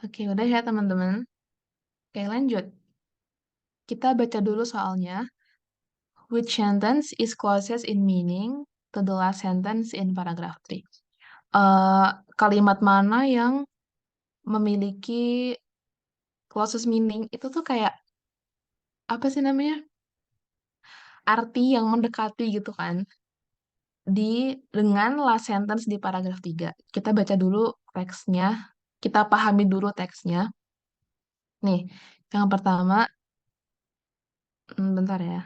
Oke, udah ya teman-teman. Oke, lanjut. Kita baca dulu soalnya. Which sentence is closest in meaning to the last sentence in paragraph 3? Eh, Kalimat mana yang memiliki closest meaning itu tuh kayak apa sih namanya? Arti yang mendekati gitu kan. Dengan last sentence di paragraf 3. Kita baca dulu teksnya. Kita pahami dulu teksnya. Nih, yang pertama, bentar ya.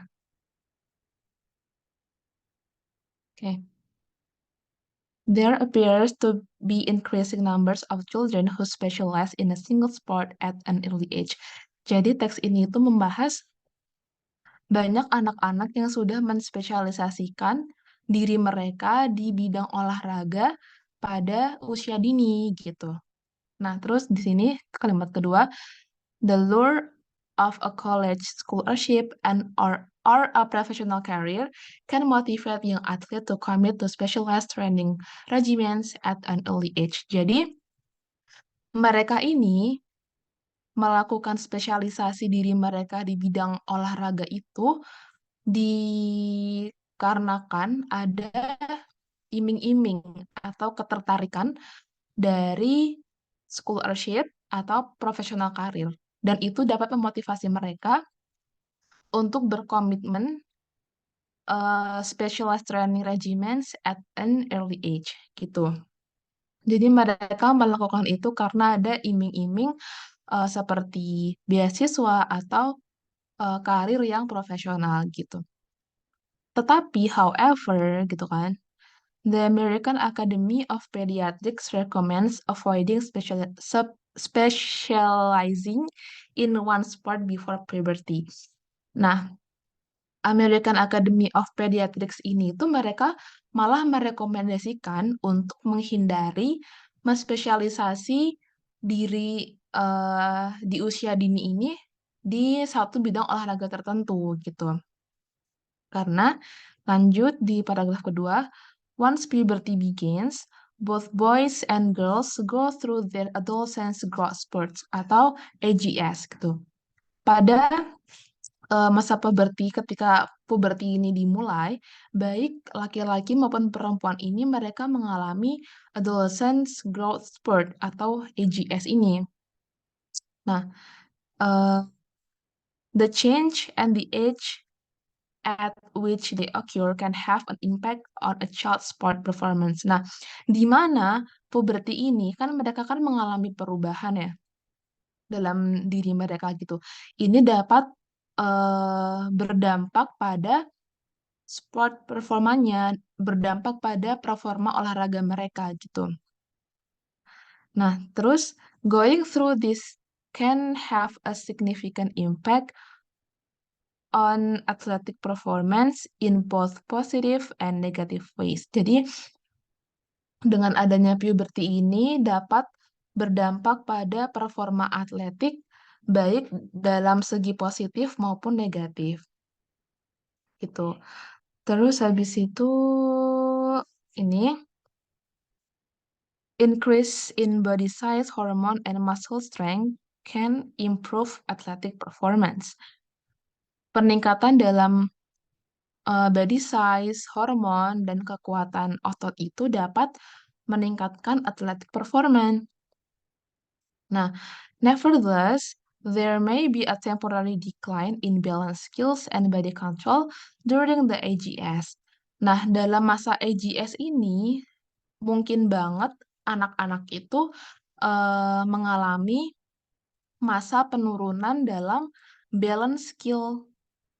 Oke. There appears to be increasing numbers of children who specialize in a single sport at an early age. Jadi teks ini itu membahas banyak anak-anak yang sudah menspesialisasikan diri mereka di bidang olahraga pada usia dini gitu. Nah, terus di sini kalimat kedua, the lure of a college scholarship or a professional career can motivate young athlete to commit to specialized training regimens at an early age. Jadi, mereka ini melakukan spesialisasi diri mereka di bidang olahraga itu dikarenakan ada iming-iming atau ketertarikan dari scholarship atau professional karir. Dan itu dapat memotivasi mereka untuk berkomitmen specialized training regimens at an early age gitu. Jadi mereka melakukan itu karena ada iming-iming seperti beasiswa atau karir yang profesional gitu. Tetapi, however, gitu kan, the American Academy of Pediatrics recommends avoiding specializing in one sport before puberty. Nah, American Academy of Pediatrics ini tuh mereka malah merekomendasikan untuk menghindari menspesialisasi diri di usia dini ini di satu bidang olahraga tertentu gitu. Karena lanjut di paragraf kedua, once puberty begins, both boys and girls go through their adolescence growth spurts atau AGS gitu. Pada masa puberti, ketika puberti ini dimulai, baik laki-laki maupun perempuan ini mereka mengalami adolescence growth spurt atau AGS ini. Nah, uh, the change and the age at which they occur can have an impact on a child's sport performance. Nah, di mana puberti ini kan mereka kan mengalami perubahan ya dalam diri mereka gitu. Ini dapat berdampak pada sport performanya, berdampak pada performa olahraga mereka gitu. Nah, terus going through this can have a significant impact on athletic performance in both positive and negative ways. Jadi, dengan adanya puberty ini dapat berdampak pada performa atletik baik dalam segi positif maupun negatif. Gitu. Terus habis itu ini increase in body size, hormone, and muscle strength can improve athletic performance. Peningkatan dalam body size, hormon, dan kekuatan otot itu dapat meningkatkan athletic performance. Nah, nevertheless, there may be a temporary decline in balance skills and body control during the AGS. Nah, dalam masa AGS ini, mungkin banget anak-anak itu mengalami masa penurunan dalam balance skill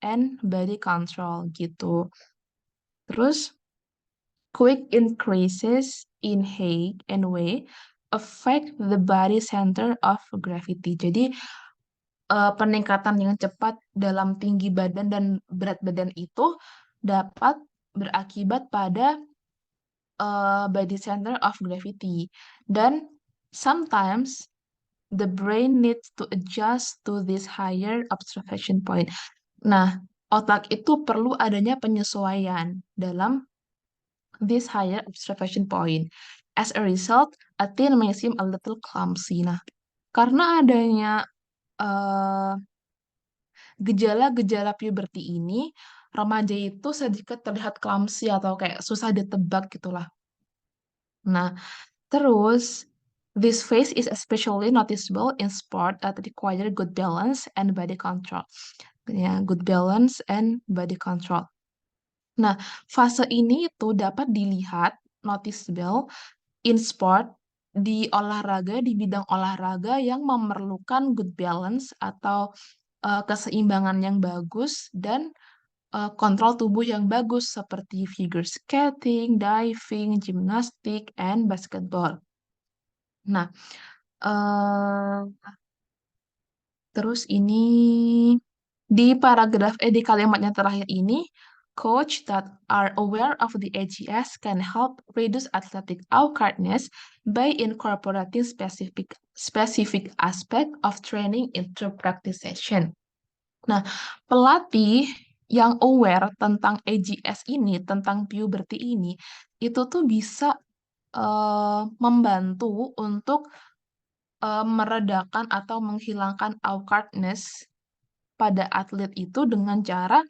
and body control gitu. Terus, quick increases in height and weight affect the body center of gravity. Jadi, peningkatan yang cepat dalam tinggi badan dan berat badan itu dapat berakibat pada body center of gravity. Dan sometimes the brain needs to adjust to this higher observation point. Nah, otak itu perlu adanya penyesuaian dalam this higher observation point. As a result, a teen may seem a little clumsy. Nah, Karena adanya eh, gejala-gejala puberti ini, remaja itu sedikit terlihat clumsy atau kayak susah ditebak gitulah. Nah, terus, this phase is especially noticeable in sport that require good balance and body control. Ya, good balance and body control. Nah, fase ini itu dapat dilihat noticeable in sport di olahraga, di bidang olahraga yang memerlukan good balance atau keseimbangan yang bagus dan kontrol tubuh yang bagus seperti figure skating, diving, gimnastik, and basketball. Nah, eh, terus ini di kalimat yang terakhir ini, coach that are aware of the AGS can help reduce athletic awkwardness by incorporating specific aspect of training into practice session. Nah, pelatih yang aware tentang AGS ini, tentang puberty ini, itu tuh bisa membantu untuk meredakan atau menghilangkan awkwardness pada atlet itu dengan cara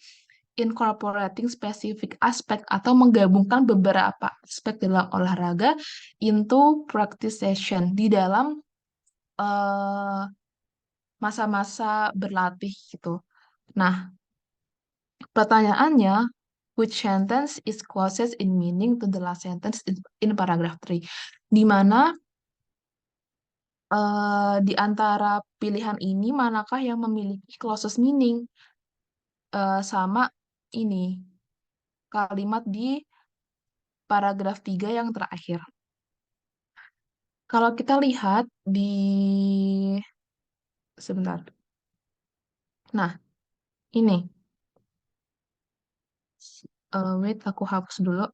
incorporating specific aspek atau menggabungkan beberapa aspek dalam olahraga into practice session di dalam eh, masa-masa berlatih gitu. Nah, pertanyaannya, which sentence is closest in meaning to the last sentence in paragraph 3? Di mana di antara pilihan ini, manakah yang memiliki closest meaning sama ini, kalimat di paragraf 3 yang terakhir. Kalau kita lihat di... Sebentar. Nah, ini. Wait, aku hapus dulu.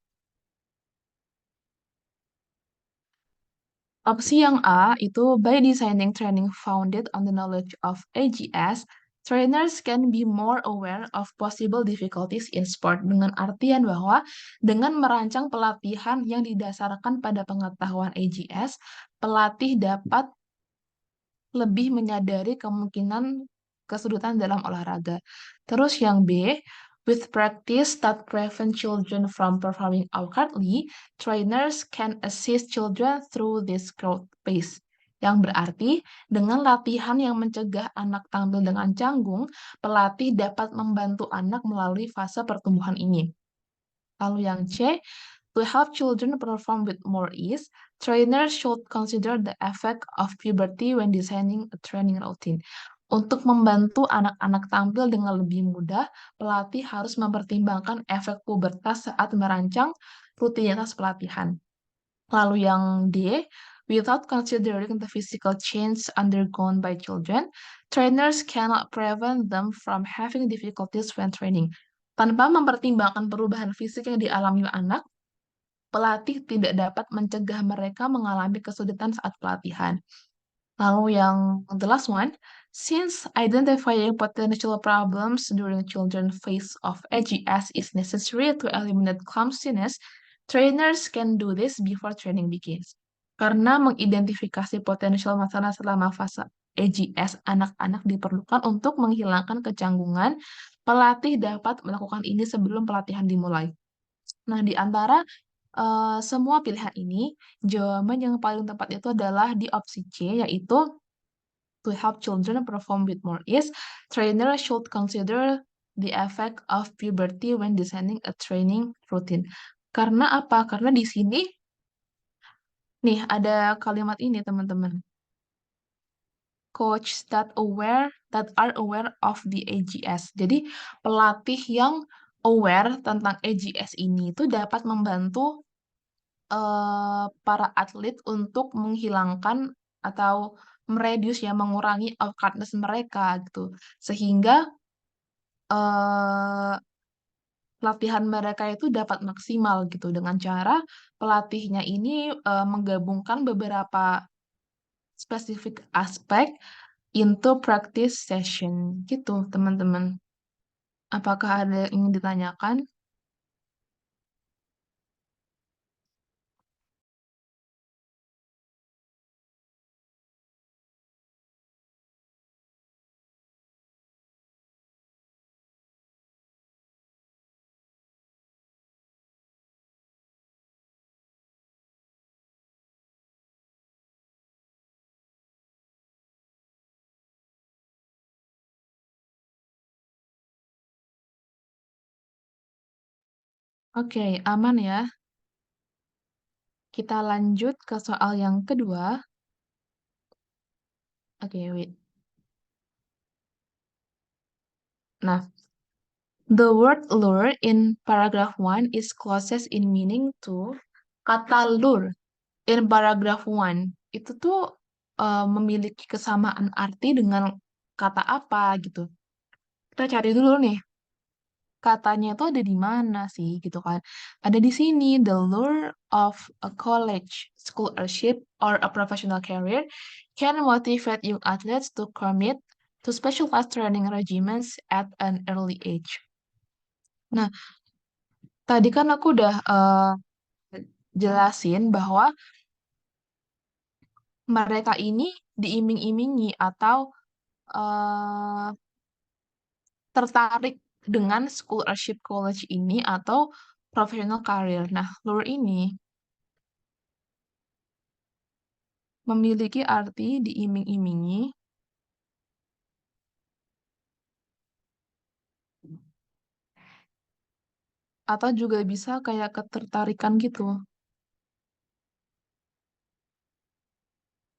Opsi yang A itu by designing training founded on the knowledge of AGS, trainers can be more aware of possible difficulties in sport. Dengan artian bahwa dengan merancang pelatihan yang didasarkan pada pengetahuan AGS, pelatih dapat lebih menyadari kemungkinan kesulitan dalam olahraga. Terus yang B, with practice that prevent children from performing awkwardly, trainers can assist children through this growth phase. Yang berarti, dengan latihan yang mencegah anak tampil dengan canggung, pelatih dapat membantu anak melalui fase pertumbuhan ini. Lalu yang C, to help children perform with more ease, trainers should consider the effect of puberty when designing a training routine. Untuk membantu anak-anak tampil dengan lebih mudah, pelatih harus mempertimbangkan efek pubertas saat merancang rutinitas pelatihan. Lalu yang D, without considering the physical change undergone by children, trainers cannot prevent them from having difficulties when training. Tanpa mempertimbangkan perubahan fisik yang dialami anak, pelatih tidak dapat mencegah mereka mengalami kesulitan saat pelatihan. Lalu yang the last one, since identifying potential problems during children's phase of AGS is necessary to eliminate clumsiness, trainers can do this before training begins. Karena mengidentifikasi potensial masalah selama fase AGS anak-anak diperlukan untuk menghilangkan kecanggungan, pelatih dapat melakukan ini sebelum pelatihan dimulai. Nah, di antara semua pilihan ini, jawaban yang paling tepat itu adalah di opsi C, yaitu to help children perform with more ease, trainers should consider the effect of puberty when designing a training routine. Karena apa? Karena di sini, nih, ada kalimat ini, teman-teman. Coach that are aware of the AGS. Jadi, pelatih yang aware tentang AGS ini itu dapat membantu para atlet untuk menghilangkan atau meredius ya mengurangi awkwardness mereka gitu sehingga eh, latihan mereka itu dapat maksimal gitu dengan cara pelatihnya ini menggabungkan beberapa spesifik aspek into practice session gitu teman-teman. Apakah ada yang ingin ditanyakan? Oke, aman ya. Kita lanjut ke soal yang kedua. Oke, wait. Nah, the word lure in paragraph 1 is closest in meaning to kata lure in paragraph 1. Itu tuh memiliki kesamaan arti dengan kata apa gitu. Kita cari dulu nih, katanya itu ada di mana sih gitu kan. Ada di sini, the lure of a college, scholarship, or a professional career can motivate young athletes to commit to specialized training regimens at an early age. Nah, tadi kan aku udah jelasin bahwa mereka ini diiming-imingi atau eh, tertarik dengan scholarship college ini atau professional career. Nah, lure ini memiliki arti diiming-imingi atau juga bisa kayak ketertarikan gitu.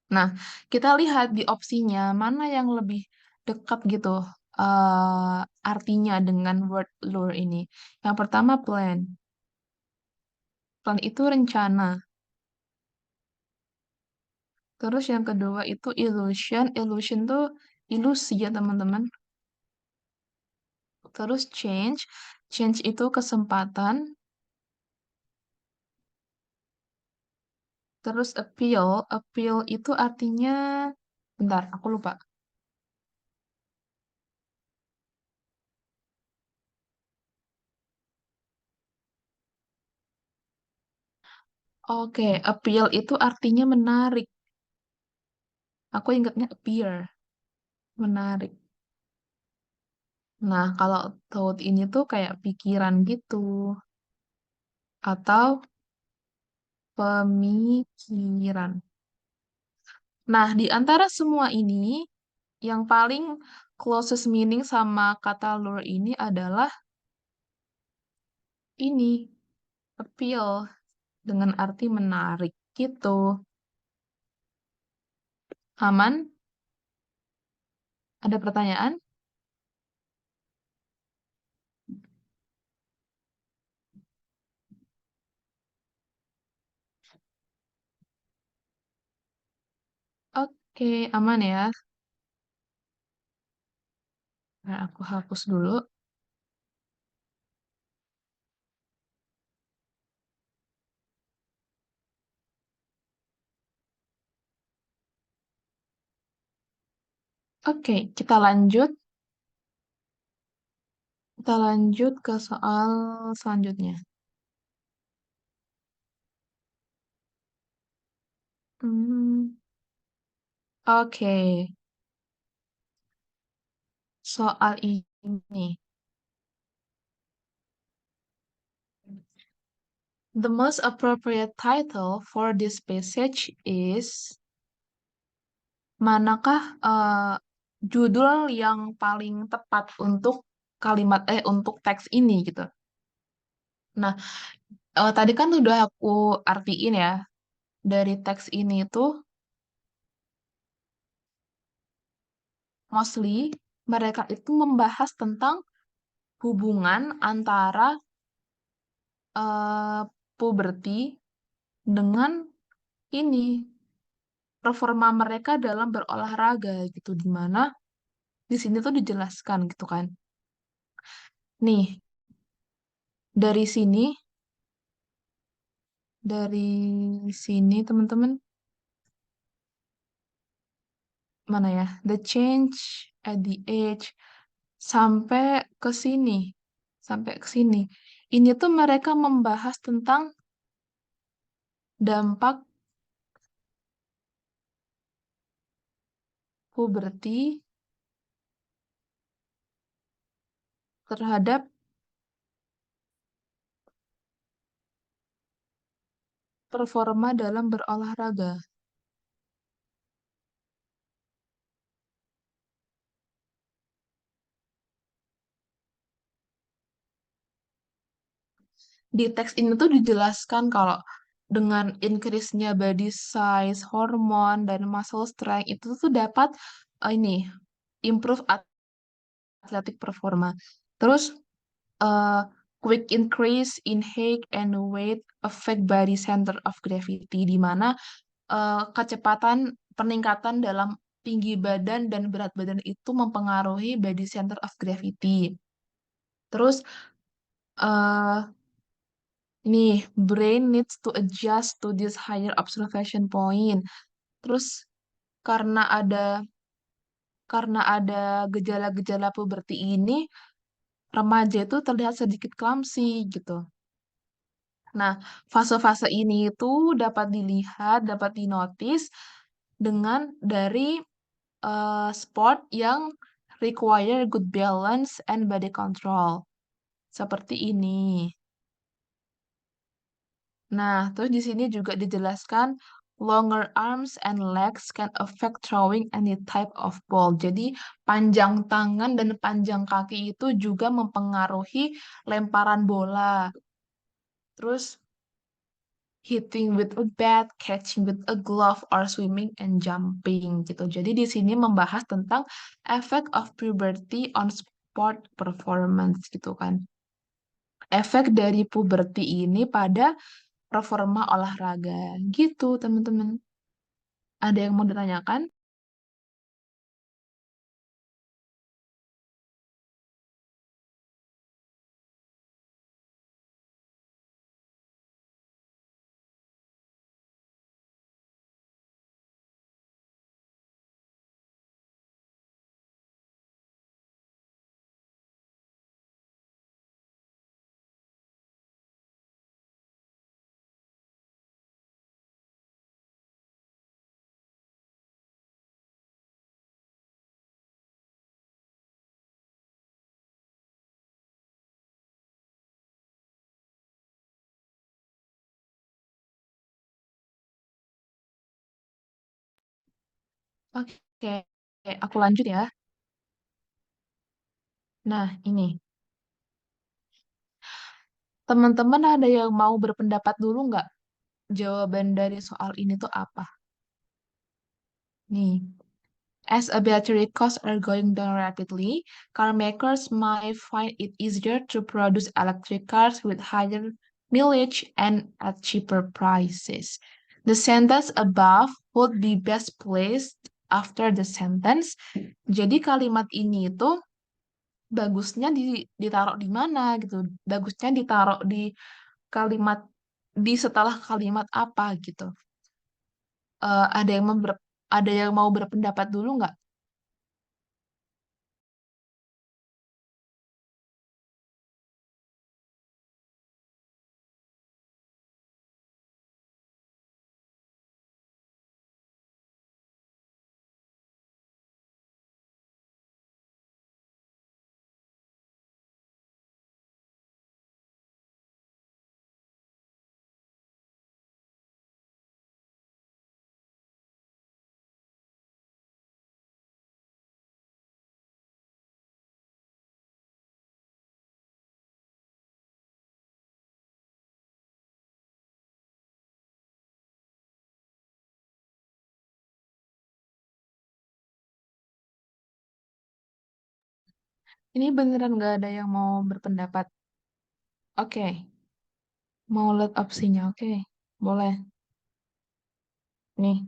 Nah, kita lihat di opsinya mana yang lebih dekat gitu eh, artinya dengan word lure ini. Yang pertama plan. Plan itu rencana. Terus yang kedua itu illusion. Illusion tuh ilusi ya teman-teman. Terus change. Change itu kesempatan. Terus appeal. Appeal itu artinya, bentar, aku lupa. Oke, appeal itu artinya menarik. Aku ingatnya appear, menarik. Nah, kalau thought ini tuh kayak pikiran gitu. Atau pemikiran. Nah, di antara semua ini, yang paling closest meaning sama kata lure ini adalah ini, appeal, dengan arti menarik gitu. Aman? Ada pertanyaan? Oke, aman ya. Nah, aku hapus dulu. Oke, kita lanjut. Kita lanjut ke soal selanjutnya. Hmm, oke, soal ini. The most appropriate title for this passage is manakah judul yang paling tepat untuk untuk teks ini gitu. Nah, tadi kan udah aku artiin ya dari teks ini tuh mostly mereka itu membahas tentang hubungan antara eh, puberti dengan ini performa mereka dalam berolahraga gitu, di mana di sini tuh dijelaskan gitu kan. Nih, dari sini, dari sini teman-teman, mana ya? The change at the age sampai ke sini, sampai ke sini. Ini tuh mereka membahas tentang dampak puberti terhadap performa dalam berolahraga. Di teks ini tuh dijelaskan kalau dengan increase-nya body size, hormon, dan muscle strength itu tuh dapat ini improve athletic performa. Terus uh, quick increase in height and weight affect body center of gravity, di mana kecepatan peningkatan dalam tinggi badan dan berat badan itu mempengaruhi body center of gravity. Terus eh nih, brain needs to adjust to this higher observation point. Terus karena ada karena ada gejala-gejala puberti ini, remaja itu terlihat sedikit clumsy gitu. Nah, fase-fase ini itu dapat dilihat, dapat dinotis dengan dari sport yang require good balance and body control. Seperti ini. Nah, terus di sini juga dijelaskan longer arms and legs can affect throwing any type of ball. Jadi, panjang tangan dan panjang kaki itu juga mempengaruhi lemparan bola. Terus, hitting with a bat, catching with a glove, or swimming and jumping gitu. Jadi, di sini membahas tentang effect of puberty on sport performance gitu kan. Efek dari puberti ini pada performa olahraga. Gitu, teman-teman. Ada yang mau ditanyakan? Oke, aku lanjut ya. Nah, ini. Teman-teman ada yang mau berpendapat dulu nggak? Jawaban dari soal ini tuh apa? Nih. As a battery costs are going down rapidly, car makers might find it easier to produce electric cars with higher mileage and at cheaper prices. The sentence above would be best placed after the sentence. Jadi kalimat ini itu bagusnya ditaruh di mana gitu. Bagusnya ditaruh di kalimat di setelah kalimat apa gitu. Ada yang ada yang mau berpendapat dulu nggak? Ini beneran nggak ada yang mau berpendapat? Oke, mau lihat opsinya. Oke, boleh. Nih,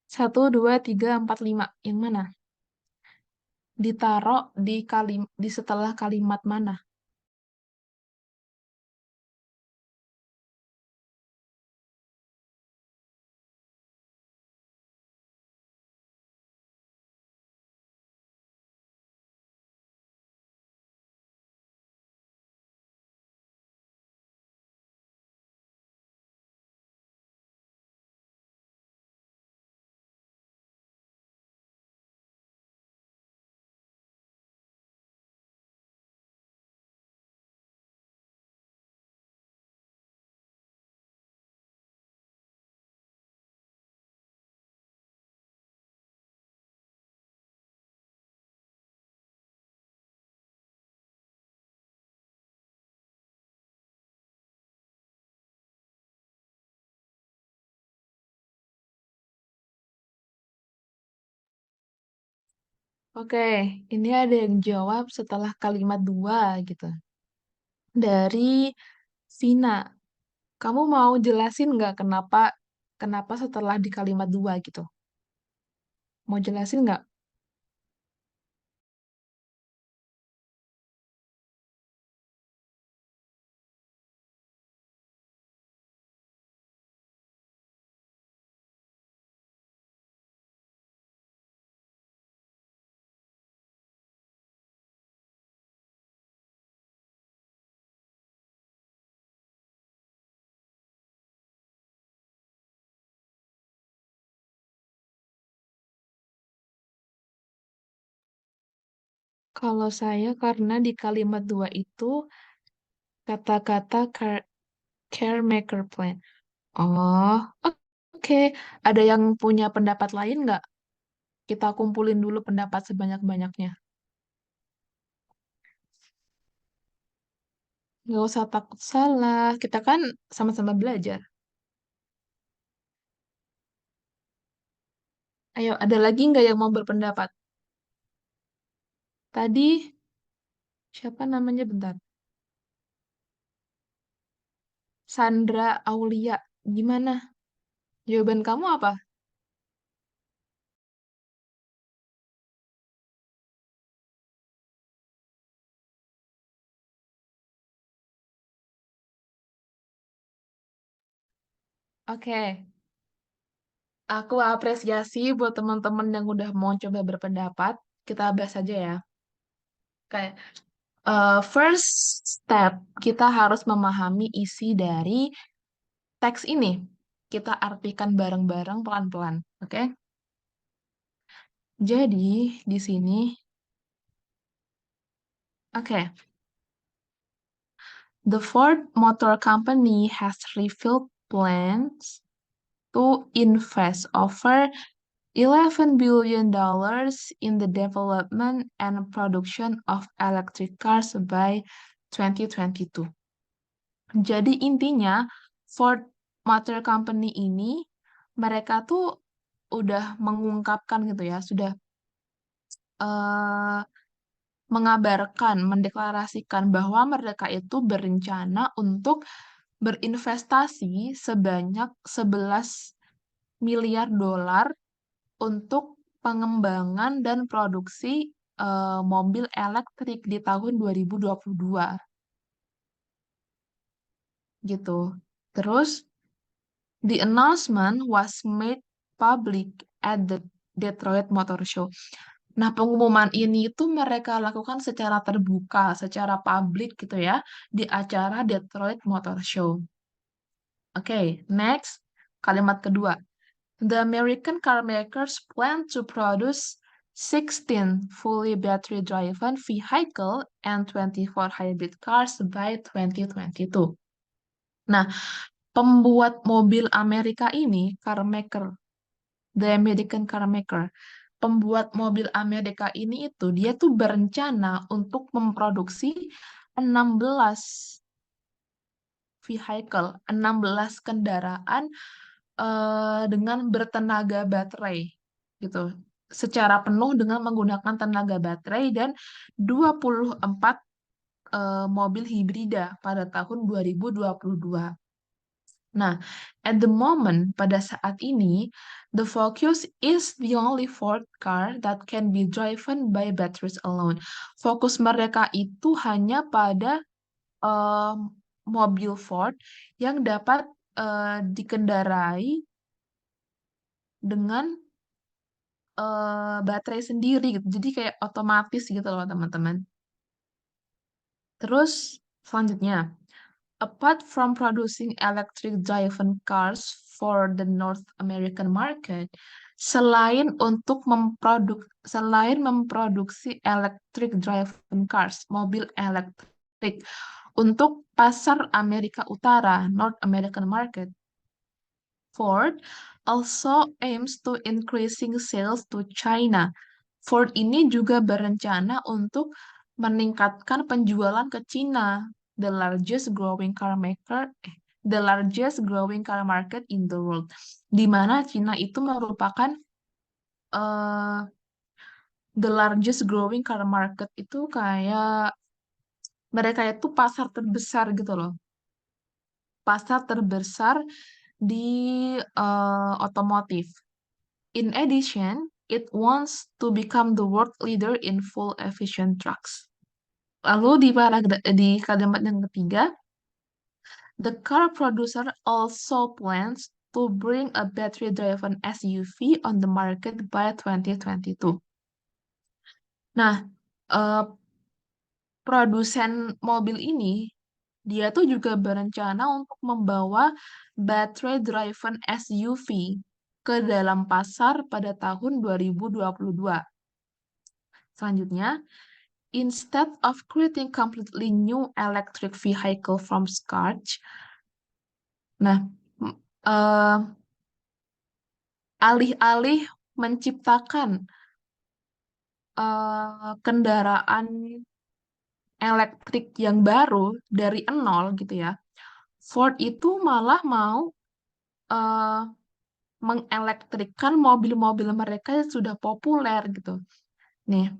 1, 2, 3, 4, 5. Yang mana? Ditaruh di setelah kalimat mana? Oke, ini ada yang jawab setelah kalimat dua gitu. Dari Vina, kamu mau jelasin nggak kenapa kenapa setelah di kalimat dua gitu? Mau jelasin nggak? Kalau saya karena di kalimat dua itu kata-kata caremaker plan. Oh, oke. Ada yang punya pendapat lain nggak? Kita kumpulin dulu pendapat sebanyak-banyaknya. Nggak usah takut salah. Kita kan sama-sama belajar. Ayo, ada lagi nggak yang mau berpendapat? Tadi, siapa namanya bentar? Sandra Aulia. Gimana? Jawaban kamu apa? Oke, aku apresiasi buat teman-teman yang udah mau coba berpendapat. Kita bahas aja ya. Kayak first step, kita harus memahami isi dari teks ini. Kita artikan bareng-bareng pelan-pelan. Oke? Jadi, di sini, oke. The Ford Motor Company has revealed plans to invest over $11 billion in the development and production of electric cars by 2022. Jadi intinya Ford Motor Company ini mereka tuh udah mengungkapkan gitu ya, sudah eh, mengabarkan, mendeklarasikan bahwa mereka itu berencana untuk berinvestasi sebanyak 11 miliar dolar untuk pengembangan dan produksi mobil elektrik di tahun 2022 gitu. Terus the announcement was made public at the Detroit Motor Show. Nah, pengumuman ini itu mereka lakukan secara terbuka, secara publik gitu ya, di acara Detroit Motor Show. Oke, next, kalimat kedua. The American car makers plan to produce 16 fully battery-driven vehicle and 24 hybrid cars by 2022. Nah, pembuat mobil Amerika ini, car maker, the American car maker, pembuat mobil Amerika ini itu dia tuh berencana untuk memproduksi 16 vehicle, 16 kendaraan dengan bertenaga baterai gitu. Secara penuh dengan menggunakan tenaga baterai dan 24 mobil hibrida pada tahun 2022. Nah, at the moment, pada saat ini, the Focus is the only Ford car that can be driven by batteries alone. Fokus mereka itu hanya pada mobil Ford yang dapat dikendarai dengan baterai sendiri gitu. Jadi kayak otomatis gitu loh teman-teman. Terus selanjutnya, apart from producing electric driven cars for the North American market, selain memproduksi electric driven cars, mobil elektrik untuk pasar Amerika Utara, North American market, Ford also aims to increasing sales to China. Ford ini juga berencana untuk meningkatkan penjualan ke Cina, the largest growing car maker, the largest growing car market in the world. Di mana Cina itu merupakan eh, the largest growing car market itu kayak mereka itu pasar terbesar gitu loh. Pasar terbesar di otomotif. In addition, it wants to become the world leader in full efficient trucks. Lalu di kalimat yang ketiga, the car producer also plans to bring a battery-driven SUV on the market by 2022. Nah, eh, produsen mobil ini, dia tuh juga berencana untuk membawa battery-driven SUV ke dalam pasar pada tahun 2022. Selanjutnya, instead of creating completely new electric vehicle from scratch, nah, eh, alih-alih menciptakan kendaraan elektrik yang baru dari nol gitu ya, Ford itu malah mau eh, mengelektrikkan mobil-mobil mereka yang sudah populer gitu. Nih,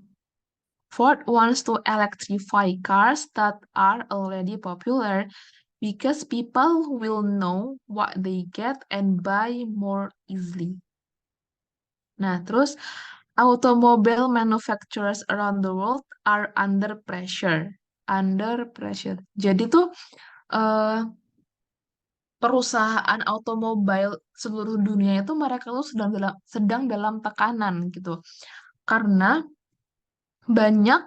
Ford wants to electrify cars that are already popular because people will know what they get and buy more easily. Nah, terus automobile manufacturers around the world are under pressure. Under pressure. Jadi tuh eh, perusahaan otomobil seluruh dunia itu mereka tuh sedang dalam tekanan gitu. Karena banyak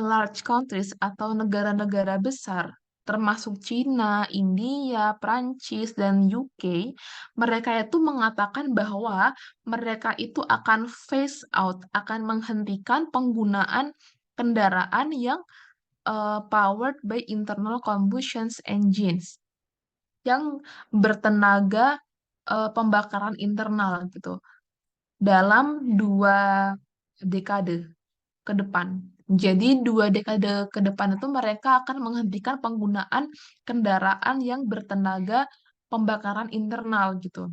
large countries atau negara-negara besar, termasuk Cina, India, Prancis, dan UK, mereka itu mengatakan bahwa mereka itu akan phase out, akan menghentikan penggunaan kendaraan yang powered by internal combustion engines, yang bertenaga pembakaran internal gitu, dalam 2 dekade ke depan. Jadi 2 dekade ke depan itu mereka akan menghentikan penggunaan kendaraan yang bertenaga pembakaran internal gitu.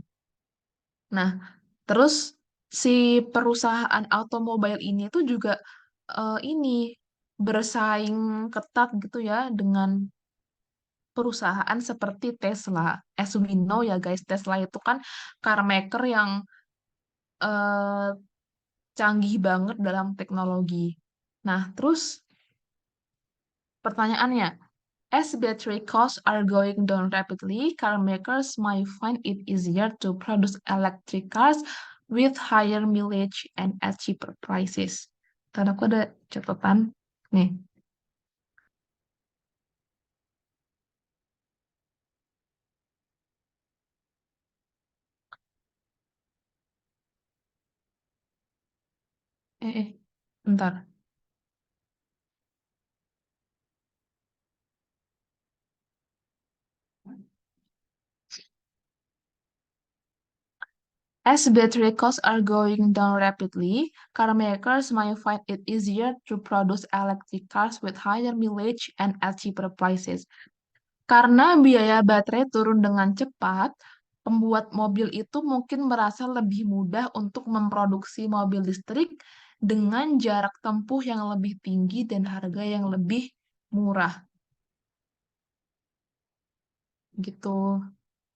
Nah, terus si perusahaan otomobil ini tuh juga ini bersaing ketat gitu ya dengan perusahaan seperti Tesla. As we know ya guys, Tesla itu kan car maker yang eh, canggih banget dalam teknologi. Nah, terus pertanyaannya, as battery costs are going down rapidly, car makers might find it easier to produce electric cars with higher mileage and at cheaper prices. Tadi aku ada catatan. Nih, bentar. As battery costs are going down rapidly, car makers might find it easier to produce electric cars with higher mileage and at cheaper prices. Karena biaya baterai turun dengan cepat, pembuat mobil itu mungkin merasa lebih mudah untuk memproduksi mobil listrik dengan jarak tempuh yang lebih tinggi dan harga yang lebih murah. Gitu.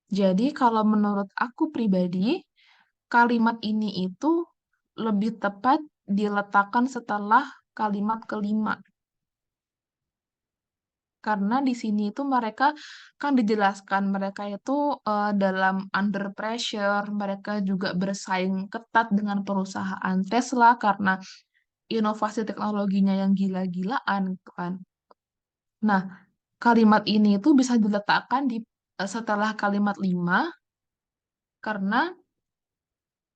Jadi kalau menurut aku pribadi, kalimat ini itu lebih tepat diletakkan setelah kalimat kelima. Karena di sini itu mereka kan dijelaskan mereka itu dalam under pressure, mereka juga bersaing ketat dengan perusahaan Tesla karena inovasi teknologinya yang gila-gilaan gitu kan. Nah, kalimat ini itu bisa diletakkan di setelah kalimat 5 karena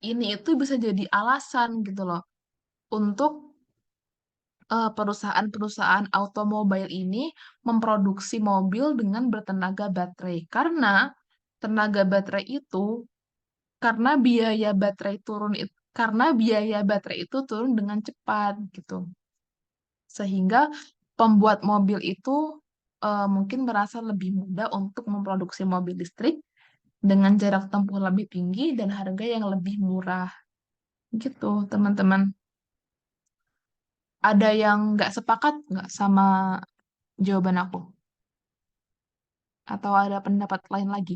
ini itu bisa jadi alasan gitu loh untuk perusahaan-perusahaan automobil ini memproduksi mobil dengan bertenaga baterai. Tenaga baterai itu, karena biaya baterai itu turun dengan cepat gitu. Sehingga pembuat mobil itu mungkin merasa lebih mudah untuk memproduksi mobil listrik dengan jarak tempuh lebih tinggi dan harga yang lebih murah. Gitu, teman-teman. Ada yang nggak sepakat nggak sama jawaban aku? Atau ada pendapat lain lagi?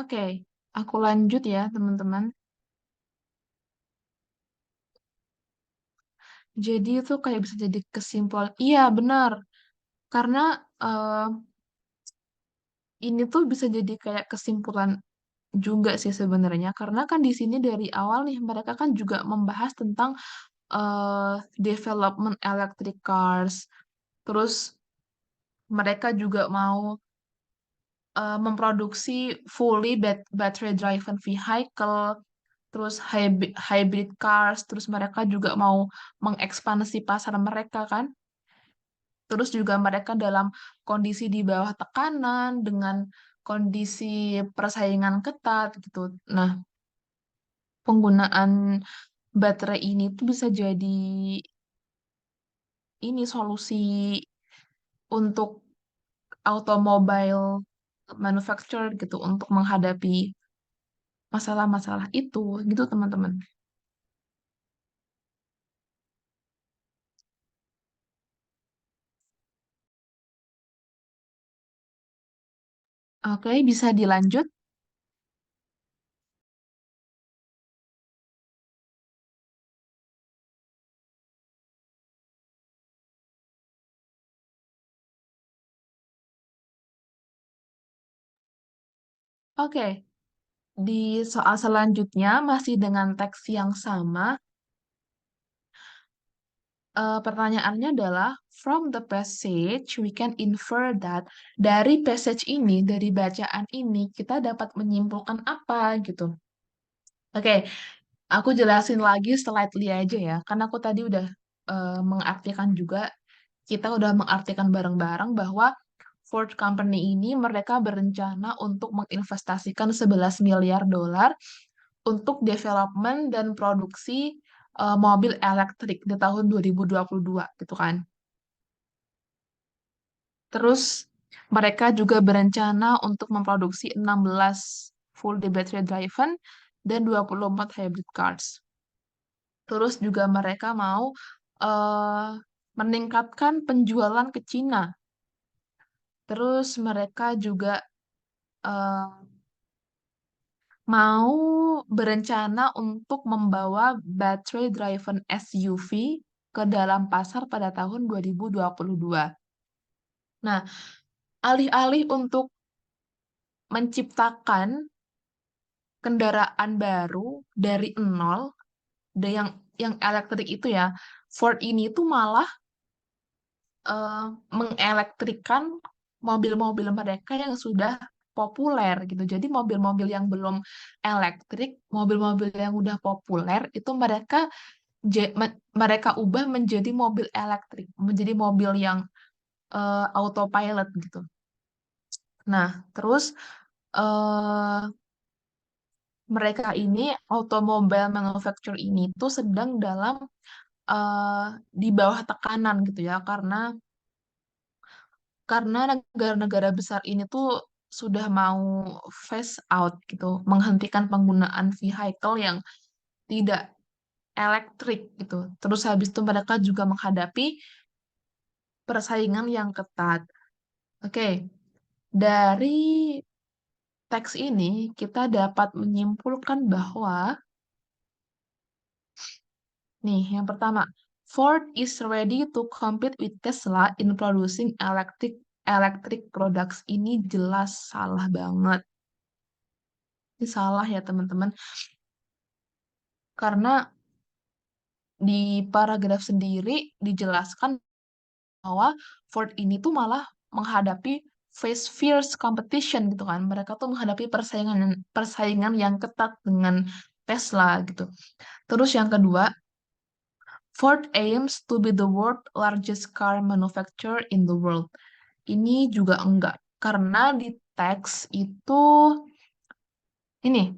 Oke, aku lanjut ya, teman-teman. Jadi itu kayak bisa jadi kesimpulan. Iya, benar. Karena eh, ini tuh bisa jadi kayak kesimpulan juga sih sebenarnya. Karena kan di sini dari awal nih mereka kan juga membahas tentang development electric cars. Terus mereka juga mau memproduksi fully battery driven vehicle, terus hybrid cars, terus mereka juga mau mengekspansi pasar mereka kan. Terus juga mereka dalam kondisi di bawah tekanan dengan kondisi persaingan ketat gitu. Nah, penggunaan baterai ini tuh bisa jadi ini solusi untuk automobile manufacturer gitu untuk menghadapi masalah-masalah itu gitu teman-teman. Oke, bisa dilanjut. Oke, di soal selanjutnya masih dengan teks yang sama. Pertanyaannya adalah, from the passage, we can infer that dari passage ini, dari bacaan ini, kita dapat menyimpulkan apa gitu. Oke, aku jelasin lagi slightly aja ya, karena aku tadi udah mengartikan juga, kita udah mengartikan bareng-bareng bahwa Ford Company ini mereka berencana untuk menginvestasikan 11 miliar dolar untuk development dan produksi mobil elektrik di tahun 2022 gitu kan. Terus mereka juga berencana untuk memproduksi 16 full battery driven dan 24 hybrid cars. Terus juga mereka mau eh, meningkatkan penjualan ke Cina. Terus mereka juga eh, mau berencana untuk membawa battery driven SUV ke dalam pasar pada tahun 2022. Nah, alih-alih untuk menciptakan kendaraan baru dari nol, yang elektrik itu ya, Ford ini tuh malah eh, mengelektrikan mobil-mobil mereka yang sudah populer gitu. Jadi mobil-mobil yang belum elektrik, mobil-mobil yang udah populer itu mereka ubah menjadi mobil elektrik, menjadi mobil yang autopilot gitu. Nah, terus eh, mereka ini automobile manufacturer ini tuh sedang dalam eh, di bawah tekanan gitu ya karena negara-negara besar ini tuh sudah mau phase out gitu, menghentikan penggunaan vehicle yang tidak elektrik gitu. Terus habis itu mereka juga menghadapi persaingan yang ketat. Oke, dari teks ini kita dapat menyimpulkan bahwa nih, yang pertama, Ford is ready to compete with Tesla in producing electric products. Ini jelas salah banget. Ini salah ya, teman-teman. Karena di paragraf sendiri dijelaskan bahwa Ford ini tuh malah menghadapi face fierce competition gitu kan. Mereka tuh menghadapi persaingan persaingan yang ketat dengan Tesla gitu. Terus yang kedua, Ford aims to be the world largest car manufacturer in the world. Ini juga enggak, karena di teks itu ini.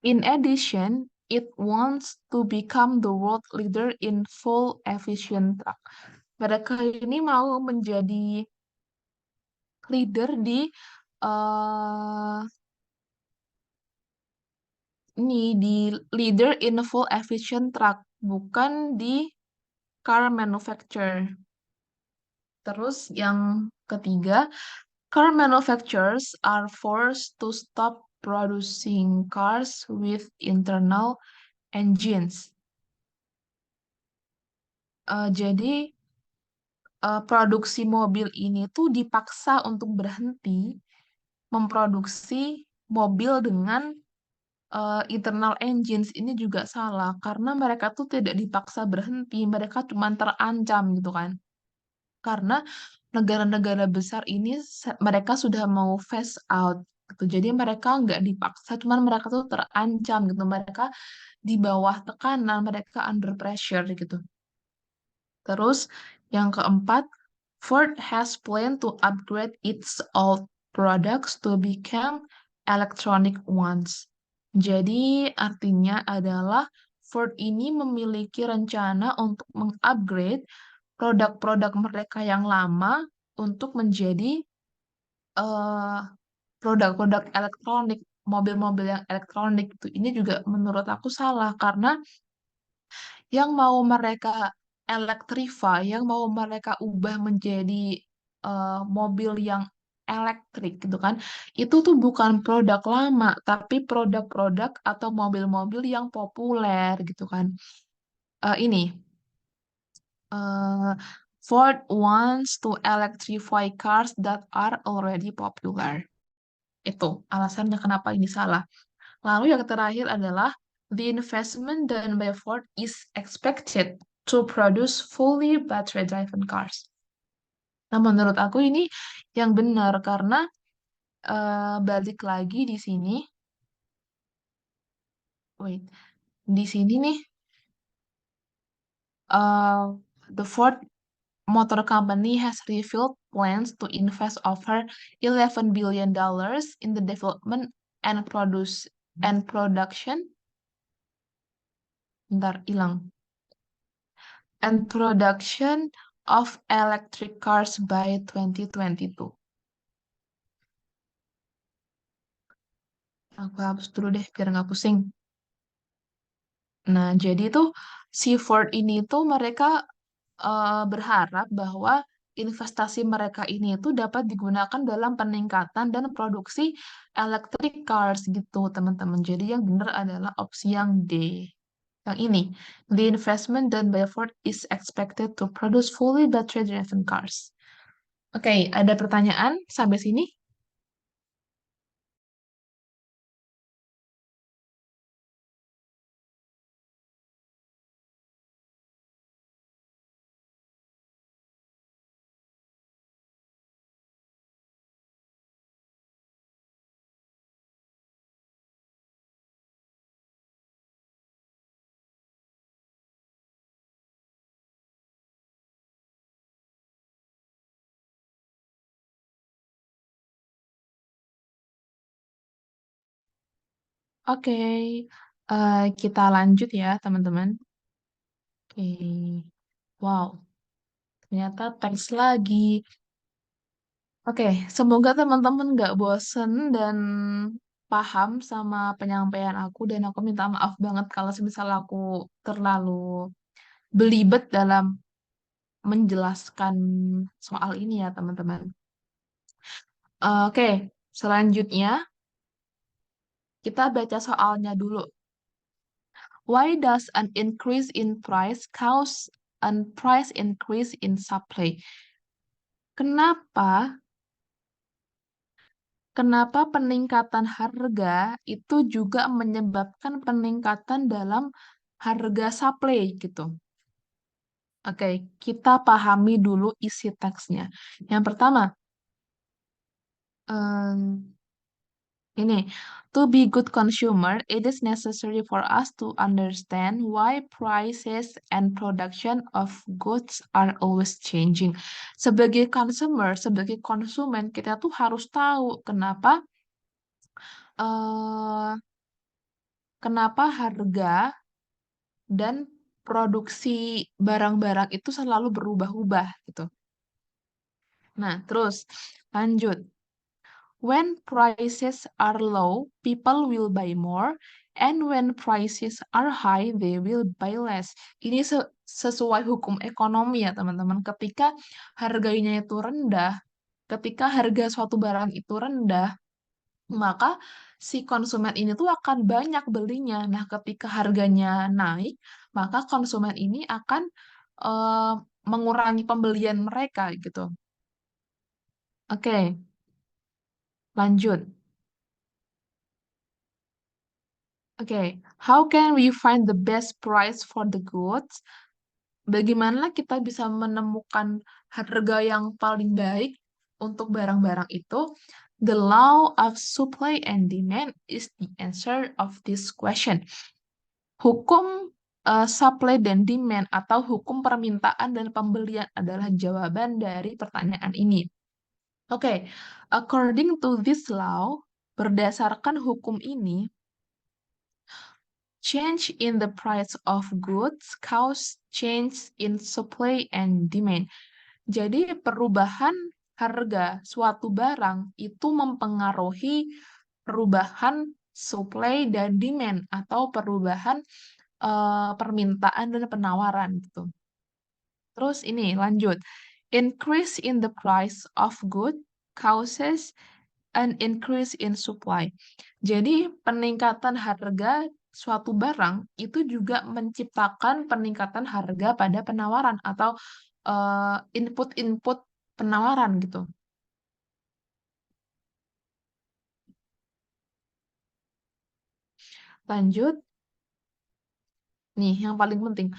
In addition, it wants to become the world leader in full efficient truck. Mereka ini mau menjadi leader di eh di leader in full efficient truck, bukan di car manufacturer. Terus yang ketiga, car manufacturers are forced to stop producing cars with internal engines. Jadi produksi mobil ini tuh dipaksa untuk berhenti memproduksi mobil dengan internal engines. Ini juga salah karena mereka tuh tidak dipaksa berhenti, mereka cuma terancam gitu kan. Karena negara-negara besar ini mereka sudah mau phase out gitu. Jadi mereka nggak dipaksa, cuman mereka tuh terancam gitu. Mereka di bawah tekanan, mereka under pressure gitu. Terus yang keempat, Ford has planned to upgrade its old products to become electronic ones. Jadi artinya adalah Ford ini memiliki rencana untuk mengupgrade produk-produk mereka yang lama untuk menjadi eh, produk-produk elektronik, mobil-mobil yang elektronik itu. Ini juga menurut aku salah karena yang mau mereka electrify, yang mau mereka ubah menjadi mobil yang elektrik gitu kan, itu tuh bukan produk lama, tapi produk-produk atau mobil-mobil yang populer gitu kan. Ini eh, Ford wants to electrify cars that are already popular. Itu alasannya kenapa ini salah. Lalu yang terakhir adalah the investment done by Ford is expected to produce fully battery-driven cars. Nah, menurut aku ini yang benar karena balik lagi di sini, wait, di sini nih, uh, the Ford Motor Company has revealed plans to invest over $11 billion in the development and production. Bentar, hilang. And production of electric cars by 2022. Aku hapus dulu deh biar nggak pusing. Nah, jadi tuh si Ford ini tuh mereka berharap bahwa investasi mereka ini itu dapat digunakan dalam peningkatan dan produksi electric cars gitu, teman-teman. Jadi yang benar adalah opsi yang D. Yang ini, the investment done by Ford is expected to produce fully battery-driven cars. Oke, ada pertanyaan sampai sini? Oke, kita lanjut ya, teman-teman. Oke, wow, ternyata teks lagi. Oke, semoga teman-teman nggak bosen dan paham sama penyampaian aku. Dan aku minta maaf banget kalau semisal aku terlalu belibet dalam menjelaskan soal ini ya, teman-teman. Oke, selanjutnya kita baca soalnya dulu. Why does an increase in price cause an price increase in supply? Kenapa Kenapa peningkatan harga itu juga menyebabkan peningkatan dalam harga supply gitu. Oke, kita pahami dulu isi teksnya. Yang pertama, em, ini, to be good consumer, it is necessary for us to understand why prices and production of goods are always changing. Sebagai consumer, sebagai konsumen, kita tuh harus tahu eh, kenapa harga dan produksi barang-barang itu selalu berubah-ubah gitu. Nah, terus lanjut. When prices are low, people will buy more, and when prices are high, they will buy less. Ini sesuai hukum ekonomi ya, teman-teman. Ketika harga suatu barang itu rendah, maka si konsumen ini tuh akan banyak belinya. Nah, ketika harganya naik, maka konsumen ini akan eh, mengurangi pembelian mereka gitu. Oke, lanjut. Oke, how can we find the best price for the goods? Bagaimana kita bisa menemukan harga yang paling baik untuk barang-barang itu? The law of supply and demand is the answer of this question. Hukum supply dan demand atau hukum permintaan dan pembelian adalah jawaban dari pertanyaan ini. Oke, according to this law, berdasarkan hukum ini, change in the price of goods cause change in supply and demand. Jadi perubahan harga suatu barang itu mempengaruhi perubahan supply dan demand atau perubahan permintaan dan penawaran gitu. Terus ini lanjut. Increase in the price of good causes an increase in supply. Jadi peningkatan harga suatu barang itu juga menciptakan peningkatan harga pada penawaran atau input-input penawaran gitu. Lanjut, nih yang paling penting.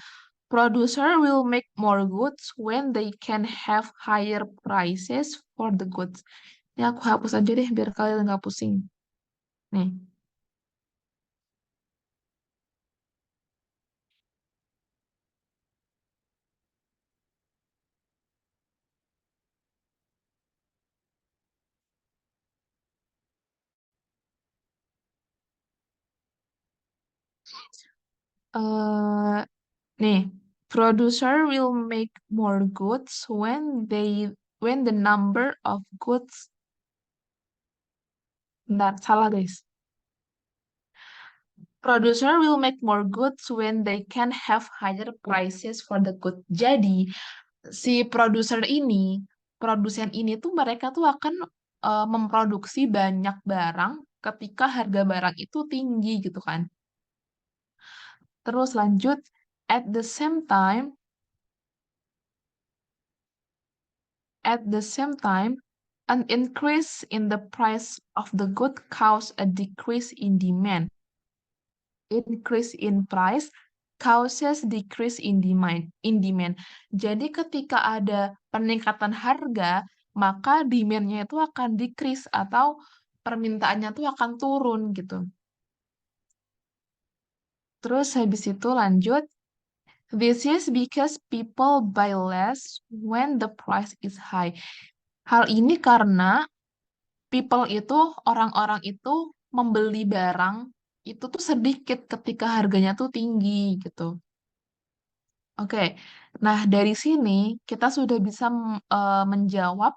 Producer will make more goods when they can have higher prices for the goods. Ini aku hapus aja deh biar kalian nggak pusing. Nih, eh nih, producer will make more goods when the number of goods. Bentar, salah guys. Producer will make more goods when they can have higher prices for the good. Jadi, si produsen ini tuh mereka tuh akan memproduksi banyak barang ketika harga barang itu tinggi gitu kan. Terus lanjut, at the same time, at the same time, an increase in the price of the good cause a decrease in demand. Increase in price causes decrease in demand. Jadi ketika ada peningkatan harga, maka demand-nya itu akan decrease atau permintaannya itu akan turun gitu. Terus habis itu lanjut, this is because people buy less when the price is high. Hal ini karena people itu, orang-orang itu membeli barang itu tuh sedikit ketika harganya tuh tinggi gitu. Oke, nah dari sini kita sudah bisa menjawab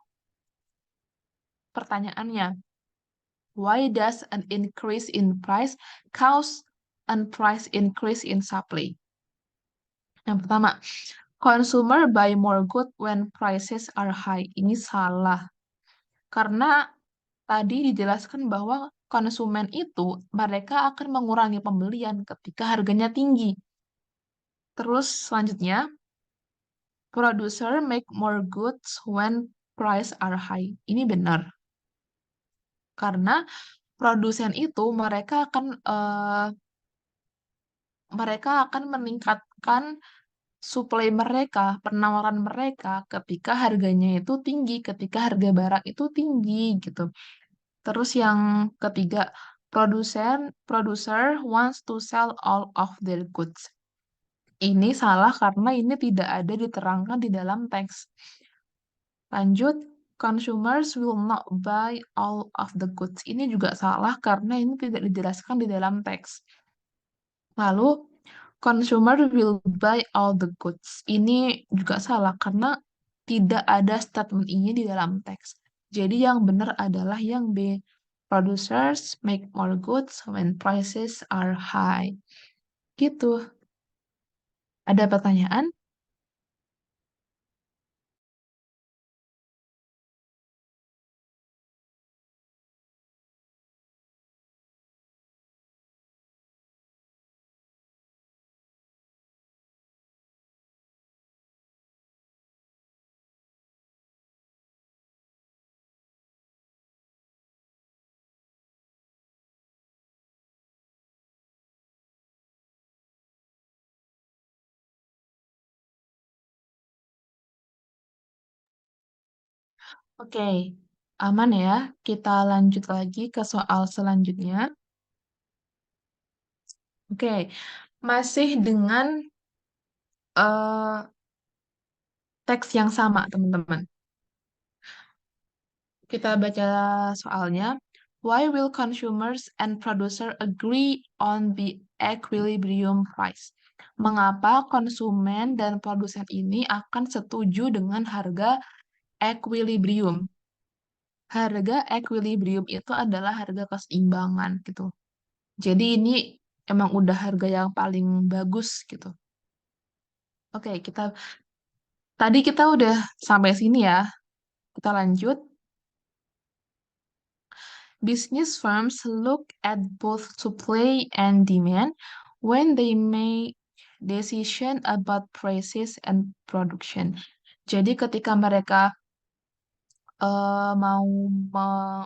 pertanyaannya. Why does an increase in price cause an price increase in supply? Yang pertama, consumer buy more good when prices are high. Ini salah. Karena tadi dijelaskan bahwa konsumen itu mereka akan mengurangi pembelian ketika harganya tinggi. Terus selanjutnya, producer make more goods when price are high. Ini benar. Karena produsen itu mereka akan meningkatkan supply mereka, penawaran mereka ketika harganya itu tinggi, ketika harga barang itu tinggi gitu. Terus yang ketiga, producer wants to sell all of their goods. Ini salah karena ini tidak ada diterangkan di dalam teks. Lanjut, consumers will not buy all of the goods. Ini juga salah karena ini tidak dijelaskan di dalam teks. Lalu, consumer will buy all the goods. Ini juga salah karena tidak ada statement ini di dalam teks. Jadi yang benar adalah yang B. Producers make more goods when prices are high. Gitu. Ada pertanyaan? Oke, aman ya. Kita lanjut lagi ke soal selanjutnya. Oke, masih dengan eh, teks yang sama, teman-teman. Kita baca soalnya. Why will consumers and producer agree on the equilibrium price? Mengapa konsumen dan produsen ini akan setuju dengan harga equilibrium? Harga equilibrium itu adalah harga keseimbangan gitu. Jadi ini emang udah harga yang paling bagus gitu. Oke, tadi kita udah sampai sini ya. Kita lanjut. Business firms look at both supply and demand when they make decision about prices and production. Jadi ketika mereka mau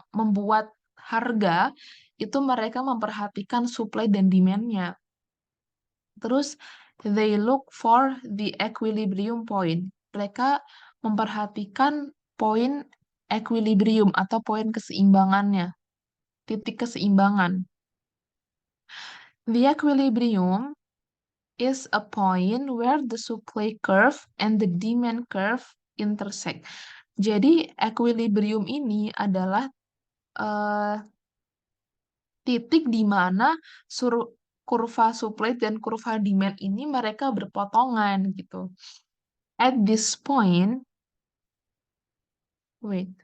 membuat harga, itu mereka memperhatikan supply dan demand-nya. Terus, they look for the equilibrium point. Mereka memperhatikan poin equilibrium atau poin keseimbangannya, titik keseimbangan. The equilibrium is a point where the supply curve and the demand curve intersect. Jadi, equilibrium ini adalah eh, titik di mana kurva supply dan kurva demand ini mereka berpotongan gitu. At this point, wait,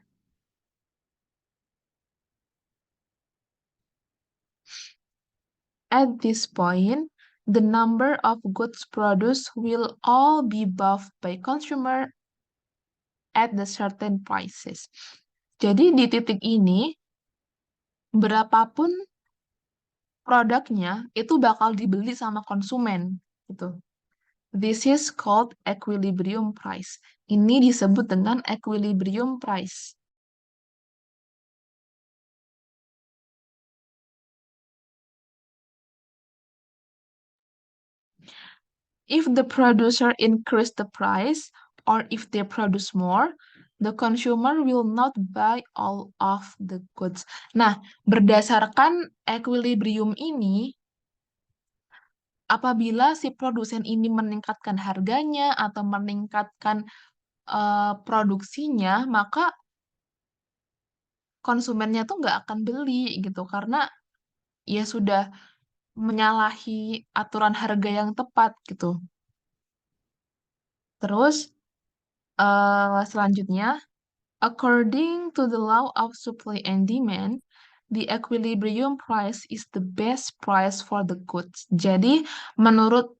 at this point, the number of goods produced will all be bought by consumer at the certain prices. Jadi di titik ini, berapapun produknya itu bakal dibeli sama konsumen gitu. This is called equilibrium price. Ini disebut dengan equilibrium price. If the producer increase the price or if they produce more, the consumer will not buy all of the goods. Nah, berdasarkan equilibrium ini, apabila si produsen ini meningkatkan harganya atau meningkatkan produksinya, maka konsumennya tuh nggak akan beli gitu karena ya sudah menyalahi aturan harga yang tepat gitu. Terus selanjutnya, according to the law of supply and demand, the equilibrium price is the best price for the goods. Jadi, menurut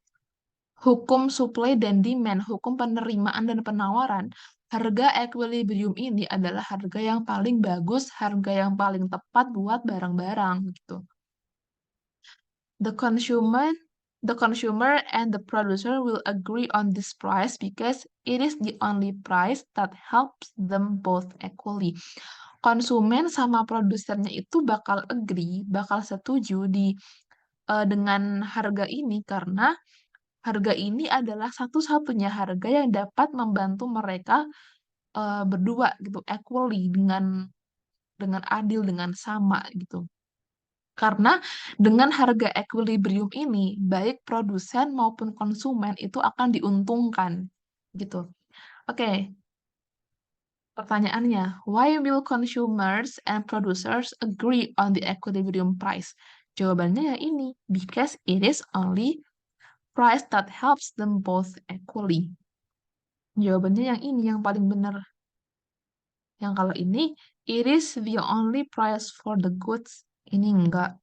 hukum supply dan demand, hukum penerimaan dan penawaran, harga equilibrium ini adalah harga yang paling bagus, harga yang paling tepat buat barang-barang gitu. The consumer, the consumer and the producer will agree on this price because it is the only price that helps them both equally. konsumen sama produsernya itu bakal agree, bakal setuju dengan harga ini karena harga ini adalah satu-satunya harga yang dapat membantu mereka berdua gitu, equally dengan adil, dengan sama gitu. Karena dengan harga equilibrium ini, baik produsen maupun konsumen itu akan diuntungkan gitu. Oke, pertanyaannya, why will consumers and producers agree on the equilibrium price? Jawabannya ya ini, because it is only price that helps them both equally. Jawabannya yang ini yang paling benar. Yang kalau ini, it is the only price for the goods. Ini enggak.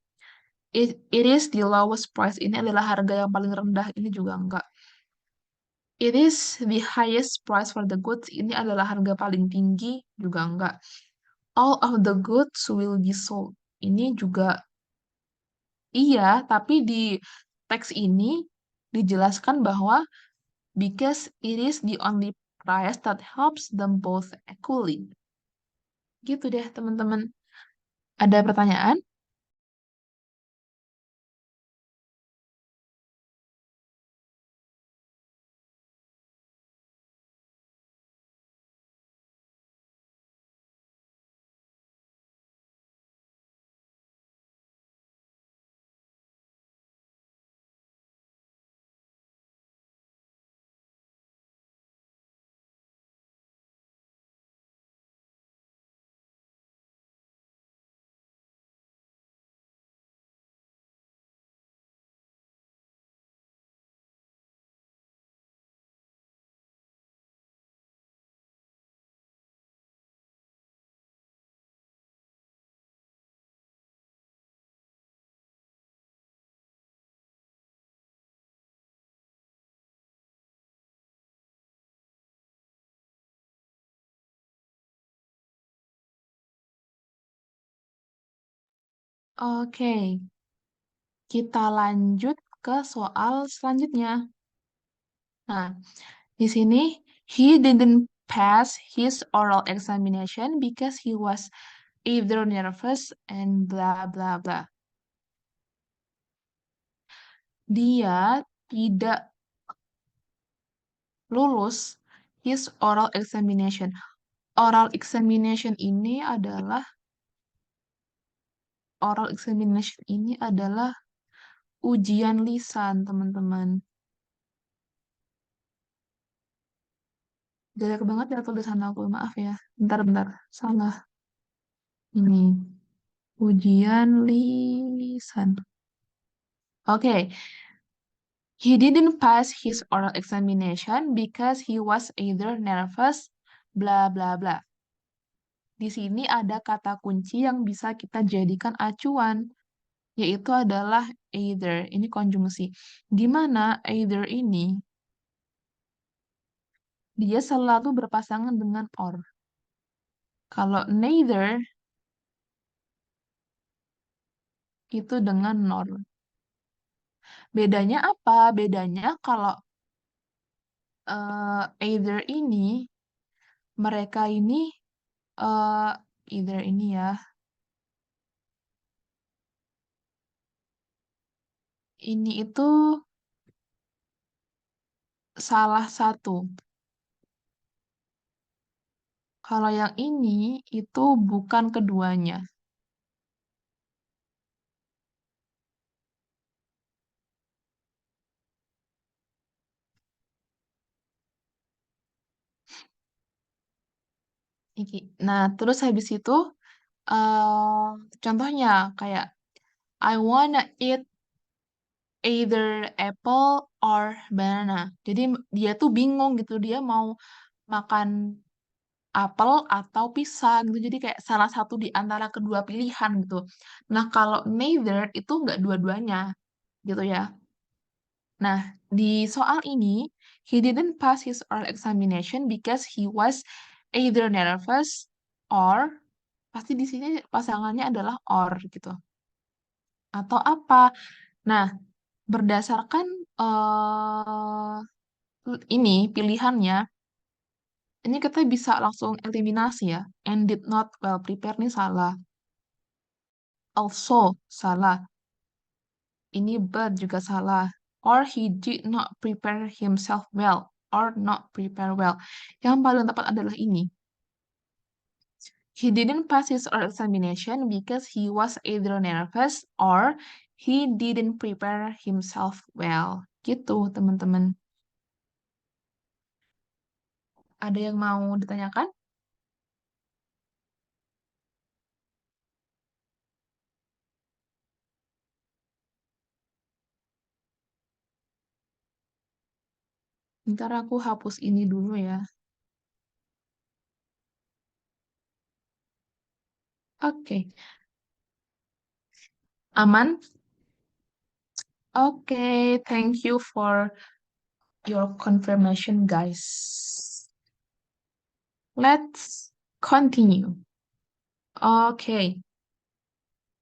It is the lowest price. Ini adalah harga yang paling rendah. Ini juga enggak. It is the highest price for the goods. Ini adalah harga paling tinggi. Juga enggak. All of the goods will be sold. Ini juga iya, tapi di teks ini dijelaskan bahwa because it is the only price that helps them both equally. Gitu deh, teman-teman. Ada pertanyaan? Oke, kita lanjut ke soal selanjutnya. Nah, di sini, he didn't pass his oral examination because he was either nervous and blah blah blah. Dia tidak lulus his oral examination. Oral examination ini adalah ujian lisan, teman-teman. Jelek banget ya tulisan aku, maaf ya. Bentar-bentar, salah. Ini, ujian lisan. Oke, he didn't pass his oral examination because he was either nervous, bla bla bla. Di sini ada kata kunci yang bisa kita jadikan acuan, yaitu adalah either. Ini konjungsi. Di mana either ini dia selalu berpasangan dengan or. Kalau neither itu dengan nor. Bedanya apa? Bedanya kalau either ini mereka ini eh either ini ya. Ini itu salah satu. Kalau yang ini itu bukan keduanya. Nah, terus habis itu eh contohnya kayak I wanna eat either apple or banana. Jadi dia tuh bingung gitu, dia mau makan apel atau pisang gitu. Jadi kayak salah satu di antara kedua pilihan gitu. Nah, kalau neither itu nggak dua-duanya gitu ya. Nah, di soal ini, he didn't pass his oral examination because he was either nervous or, pasti di sini pasangannya adalah or gitu. Atau apa? Nah, berdasarkan ini pilihannya, Ini kita bisa langsung eliminasi ya. And did not well prepare nih salah. Also salah. Ini but juga salah. Or he did not prepare himself well. Or not prepare well. Yang paling tepat adalah ini. He didn't pass his oral examination because he was either nervous or he didn't prepare himself well. Gitu, teman-teman. Ada yang mau ditanyakan? Ntar aku hapus ini dulu ya. Oke, aman? Oke, thank you for your confirmation, guys. Let's continue. Oke,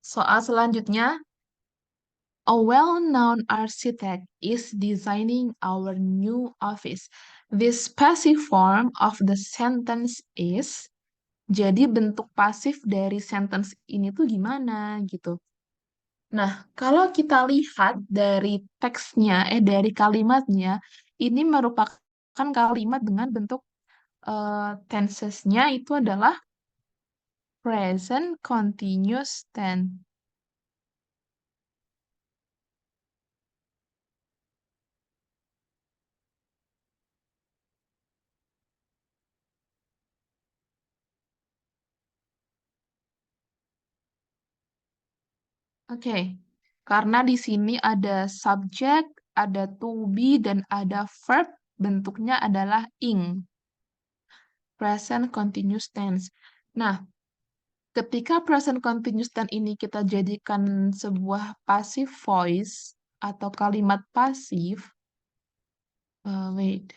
soal selanjutnya. A well-known architect is designing our new office. This passive form of the sentence is. Jadi bentuk pasif dari sentence ini tuh gimana gitu. Nah, kalau kita lihat dari teksnya, dari kalimatnya, ini merupakan kalimat dengan bentuk tensesnya itu adalah present continuous tense. Oke, karena di sini ada subject, ada to be, dan ada verb, bentuknya adalah ing, present continuous tense. Nah, ketika present continuous tense ini kita jadikan sebuah passive voice atau kalimat pasif, wait,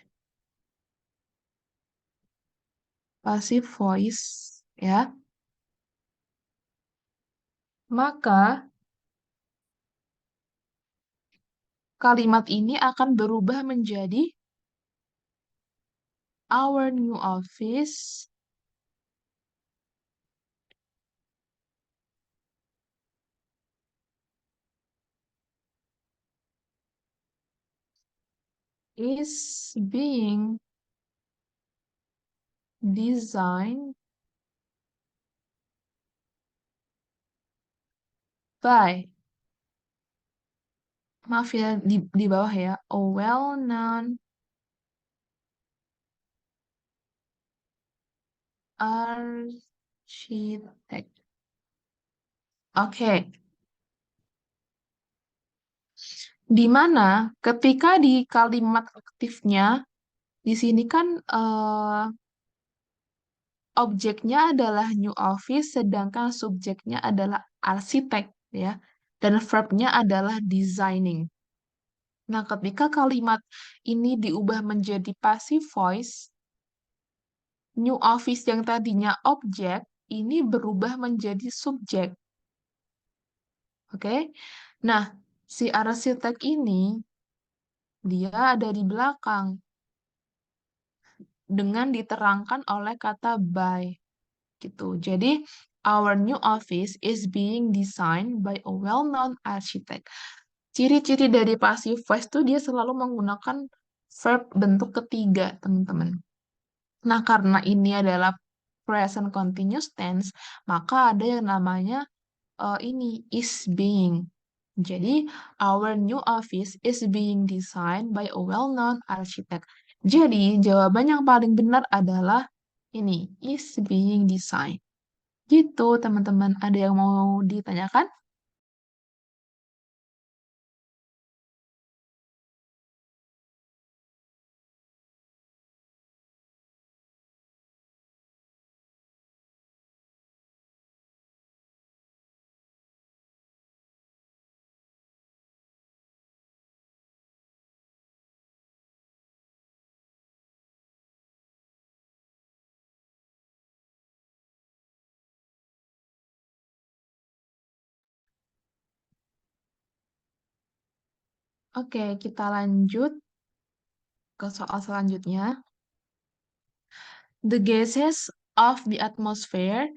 passive voice, ya, maka kalimat ini akan berubah menjadi our new office is being designed by, maaf ya di bawah ya, a well-known architect. Oke, di mana ketika di kalimat aktifnya di sini kan objeknya adalah new office, sedangkan subjeknya adalah arsitek ya, dan verbnya adalah designing. Nah, ketika kalimat ini diubah menjadi passive voice, new office yang tadinya objek, ini berubah menjadi subjek. Oke? Nah, si arsitek ini, dia ada di belakang, dengan diterangkan oleh kata by. Gitu. Jadi, our new office is being designed by a well-known architect. Ciri-ciri dari passive voice tuh dia selalu menggunakan verb bentuk ketiga, teman-teman. Nah, karena ini adalah present continuous tense, maka ada yang namanya ini is being. Jadi, our new office is being designed by a well-known architect. Jadi, jawaban yang paling benar adalah ini, is being designed. Gitu, teman-teman. Ada yang mau ditanyakan? Oke, kita lanjut ke soal selanjutnya. The gases of the atmosphere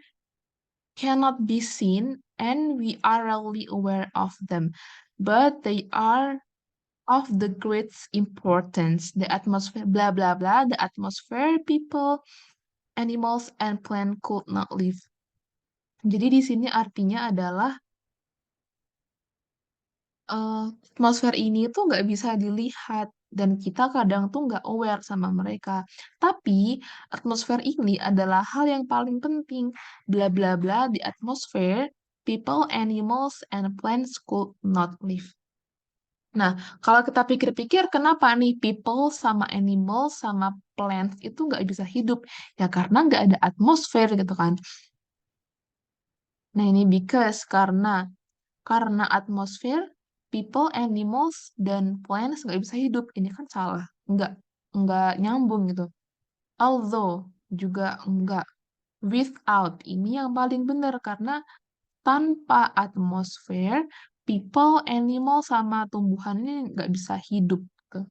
cannot be seen and we are rarely aware of them, but they are of the greatest importance. The atmosphere, blah blah blah, the atmosphere, people, animals, and plants could not live. Jadi di sini artinya adalah atmosfer ini tuh nggak bisa dilihat dan kita kadang tuh nggak aware sama mereka. Tapi atmosfer ini adalah hal yang paling penting. Bla bla bla, the atmosphere, people, animals, and plants could not live. Nah, kalau kita pikir-pikir, kenapa nih people sama animals sama plants itu nggak bisa hidup? Ya karena nggak ada atmosfer gitu kan. Nah, ini because karena atmosfer, people, animals, dan plants nggak bisa hidup. Ini kan salah. Nggak nyambung gitu. Although juga nggak. Without, ini yang paling benar. Karena tanpa atmosfer, people, animal, sama tumbuhan ini nggak bisa hidup. Gitu.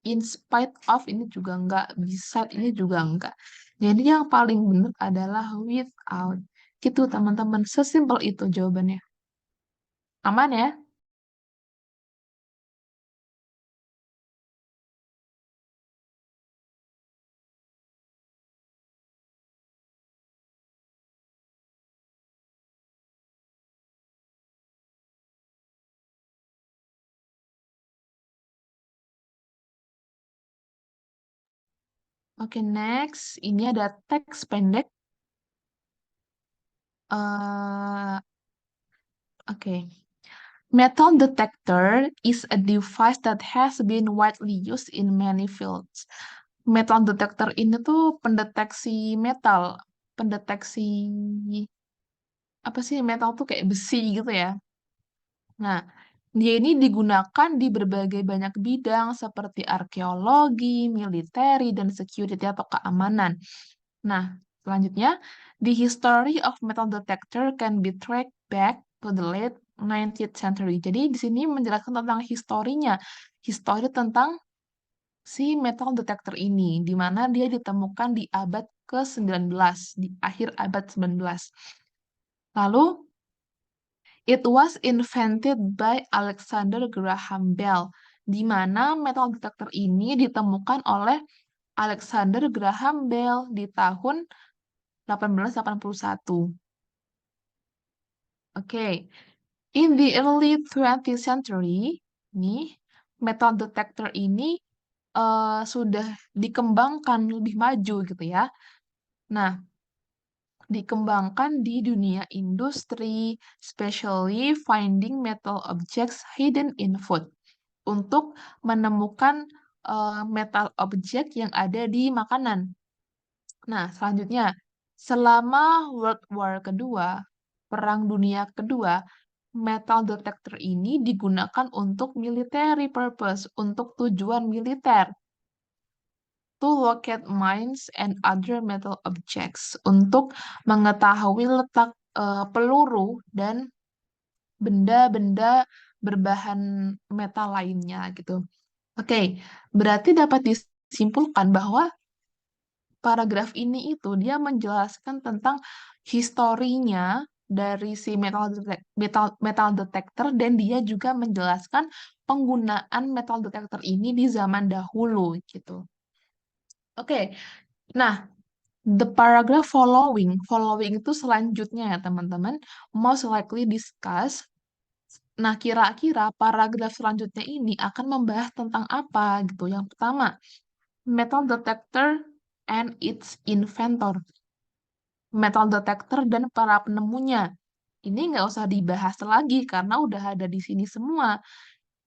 In spite of, ini juga nggak. Bisa, ini juga nggak. Jadi yang paling benar adalah without. Gitu teman-teman. Sesimpel itu jawabannya. Aman ya? Oke, next. Ini ada teks pendek. Oke. Metal detector is a device that has been widely used in many fields. Metal detector ini tuh pendeteksi metal. Pendeteksi, apa sih, metal tuh kayak besi gitu ya. Nah, dia ini digunakan di berbagai banyak bidang seperti arkeologi, militeri, dan security atau keamanan. Nah, selanjutnya, the history of metal detector can be tracked back to the late 19th century. Jadi di sini menjelaskan tentang historinya, histori tentang si metal detector ini, di mana dia ditemukan di abad ke-19, di akhir abad 19. Lalu, it was invented by Alexander Graham Bell, di mana metal detector ini ditemukan oleh Alexander Graham Bell di tahun 1881. Oke, in the early 20th century, nih, metal detector ini sudah dikembangkan lebih maju gitu ya. Nah, dikembangkan di dunia industri, especially finding metal objects hidden in food, untuk menemukan metal object yang ada di makanan. Nah, selanjutnya, selama World War Kedua, Perang Dunia Kedua, metal detector ini digunakan untuk military purpose, untuk tujuan militer, to locate mines and other metal objects, untuk mengetahui letak peluru dan benda-benda berbahan metal lainnya gitu. Oke, berarti dapat disimpulkan bahwa paragraf ini itu dia menjelaskan tentang historinya dari si metal detector dan dia juga menjelaskan penggunaan metal detector ini di zaman dahulu gitu. Oke, nah, the paragraph following itu selanjutnya ya teman-teman, most likely discuss. Nah, kira-kira paragraf selanjutnya ini akan membahas tentang apa gitu. Yang pertama, metal detector and its inventor. Metal detector dan para penemunya. Ini nggak usah dibahas lagi karena udah ada di sini semua.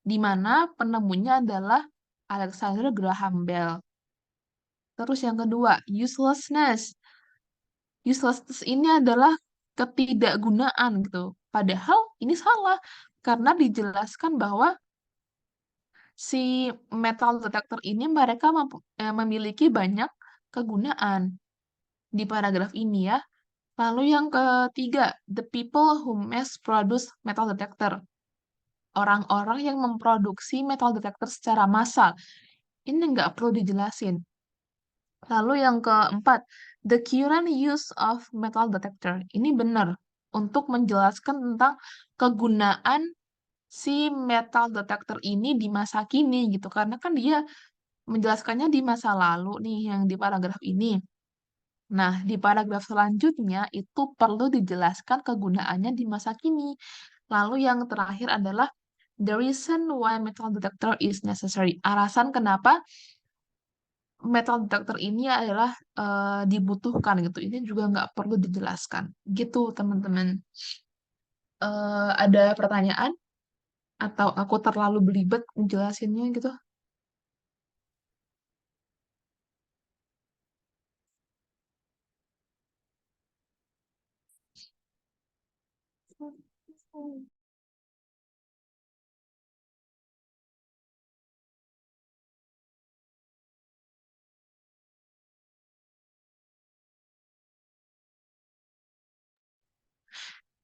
Di mana penemunya adalah Alexander Graham Bell. Terus yang kedua, uselessness. Uselessness ini adalah ketidakgunaan gitu. Padahal ini salah karena dijelaskan bahwa si metal detector ini mereka memiliki banyak kegunaan di paragraf ini ya. Lalu yang ketiga, the people who mass produce metal detector. Orang-orang yang memproduksi metal detector secara massal. Ini nggak perlu dijelasin. Lalu yang keempat, the current use of metal detector. Ini benar untuk menjelaskan tentang kegunaan si metal detector ini di masa kini gitu. Karena kan dia menjelaskannya di masa lalu nih yang di paragraf ini. Nah, di paragraf selanjutnya itu perlu dijelaskan kegunaannya di masa kini. Lalu yang terakhir adalah the reason why metal detector is necessary. Alasan kenapa metal detector ini adalah dibutuhkan gitu. Ini juga nggak perlu dijelaskan. Gitu, teman-teman. Ada pertanyaan? Atau aku terlalu belibet jelasinnya gitu?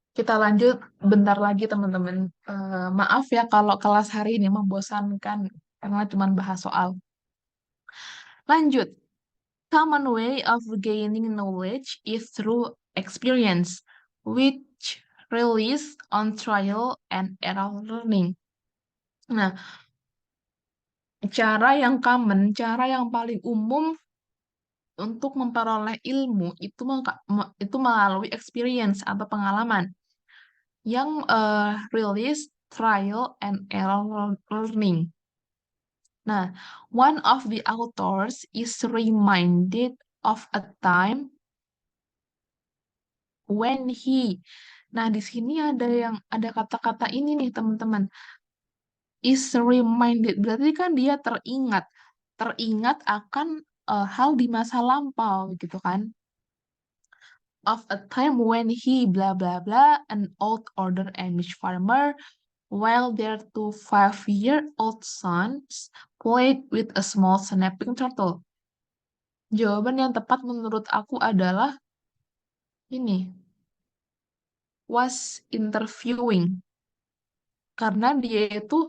Kita lanjut bentar lagi, teman-teman. Maaf ya kalau kelas hari ini membosankan karena cuma bahas soal. Lanjut. Common way of gaining knowledge is through experience, which relies on trial and error learning. Nah, cara yang common, cara yang paling umum untuk memperoleh ilmu itu itu melalui experience atau pengalaman yang release trial and error learning. Nah, one of the authors is reminded of a time when he. Nah, di sini ada kata-kata ini nih, teman-teman. Is reminded berarti kan dia teringat, teringat akan hal di masa lampau gitu kan. Of a time when he blah blah blah, an old order Amish farmer, while their 2 5-year-old sons played with a small snapping turtle. Jawaban yang tepat menurut aku adalah ini, was interviewing. Karena dia itu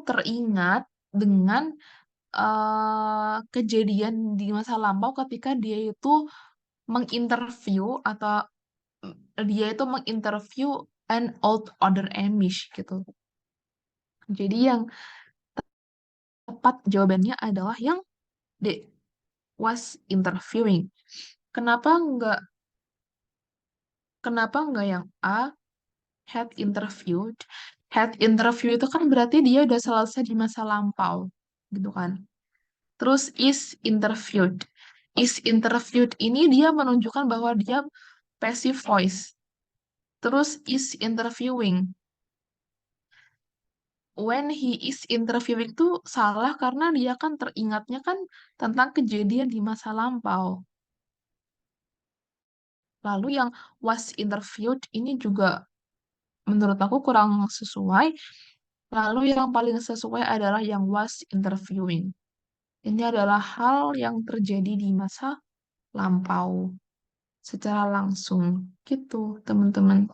teringat dengan kejadian di masa lampau ketika menginterview atau dia itu menginterview an old order Amish gitu. Jadi yang tepat jawabannya adalah yang D, was interviewing. Kenapa nggak kenapa nggak yang A, had interviewed? Had interview itu kan berarti dia udah selesai di masa lampau, gitu kan? Terus is interviewed. Is interviewed ini dia menunjukkan bahwa dia passive voice. Terus is interviewing. When he is interviewing itu salah karena dia kan teringatnya kan tentang kejadian di masa lampau. Lalu yang was interviewed ini juga menurut aku kurang sesuai. Lalu yang paling sesuai adalah yang was interviewing. Ini adalah hal yang terjadi di masa lampau secara langsung. Gitu, teman-teman.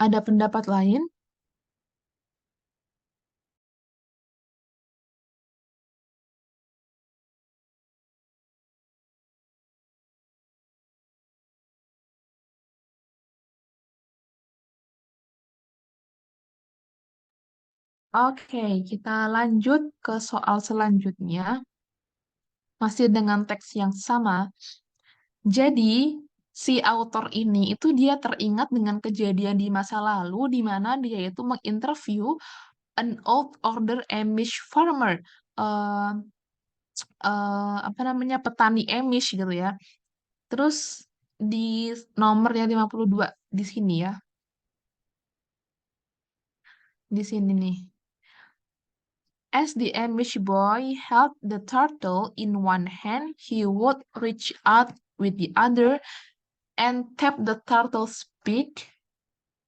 Ada pendapat lain? Oke, kita lanjut ke soal selanjutnya. Masih dengan teks yang sama. Jadi, si autor ini itu dia teringat dengan kejadian di masa lalu di mana dia itu menginterview an old order Amish farmer. Eh, apa namanya? Petani Amish gitu ya. Terus di nomor yang 52 di sini ya. Di sini nih. As the Amish boy held the turtle in one hand, he would reach out with the other and tap the turtle's beak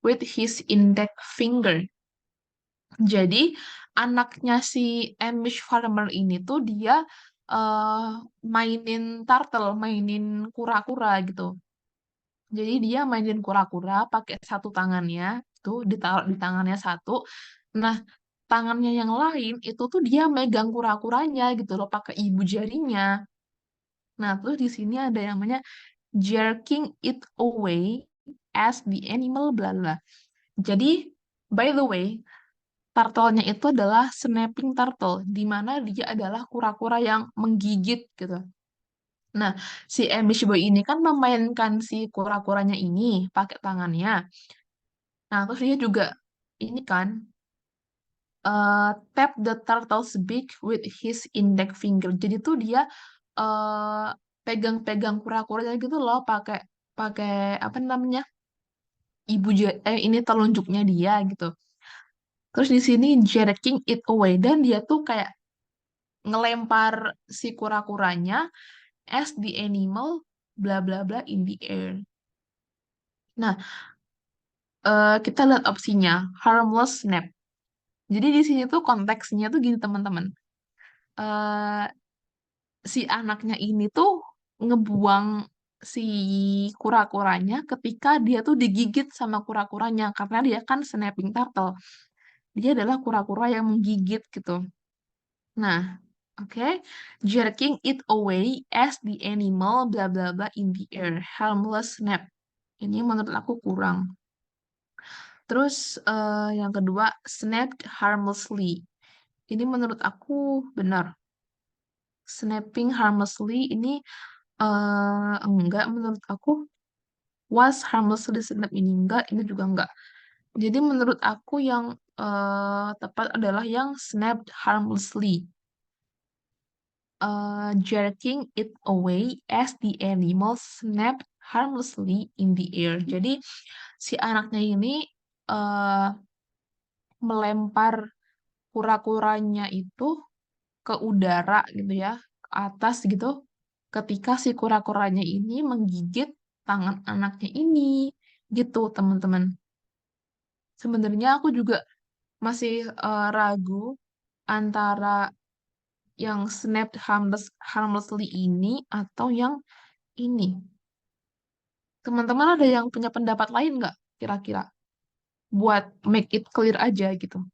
with his index finger. Jadi, anaknya si Amish farmer ini tuh dia eh, mainin turtle, mainin kura-kura gitu. Jadi dia mainin kura-kura pakai satu tangannya, tuh ditaruh di tangannya satu. Nah, tangannya yang lain itu tuh dia megang kura-kuranya gitu loh pakai ibu jarinya. Nah, terus di sini ada yang namanya jerking it away as the animal bla bla. Jadi, by the way, turtle-nya itu adalah snapping turtle, di mana dia adalah kura-kura yang menggigit gitu. Nah, si Amish Boy ini kan memainkan si kura-kuranya ini pakai tangannya. Nah, terus dia juga ini kan tap the turtle's beak with his index finger. Jadi tuh dia eh, pegang-pegang kura-kuranya gitu loh pakai pakai apa namanya? Ini telunjuknya dia gitu. Terus di sini jerking it away dan dia tuh kayak ngelempar si kura-kuranya as the animal bla bla bla in the air. Nah, kita lihat opsinya harmless snap. Jadi di sini tuh konteksnya tuh gini teman-teman. Eh, si anaknya ini tuh ngebuang si kura-kuranya ketika dia tuh digigit sama kura-kuranya karena dia kan snapping turtle. Dia adalah kura-kura yang menggigit gitu. Nah, oke. Jerking it away as the animal bla bla bla in the air. Harmless snap. Ini menurut aku kurang. Terus yang kedua, snapped harmlessly. Ini menurut aku benar. Snapping harmlessly ini enggak menurut aku. Was harmlessly snap ini enggak, ini juga enggak. Jadi menurut aku yang tepat adalah yang snapped harmlessly. Jerking it away as the animal snapped harmlessly in the air. Jadi si anaknya ini eh, melempar kura-kuranya itu ke udara gitu ya, ke atas gitu, ketika si kura-kuranya ini menggigit tangan anaknya ini, gitu teman-teman. Sebenarnya aku juga masih ragu antara yang snapped harmlessly ini atau yang ini. Teman-teman ada yang punya pendapat lain nggak kira-kira? Buat make it clear aja gitu.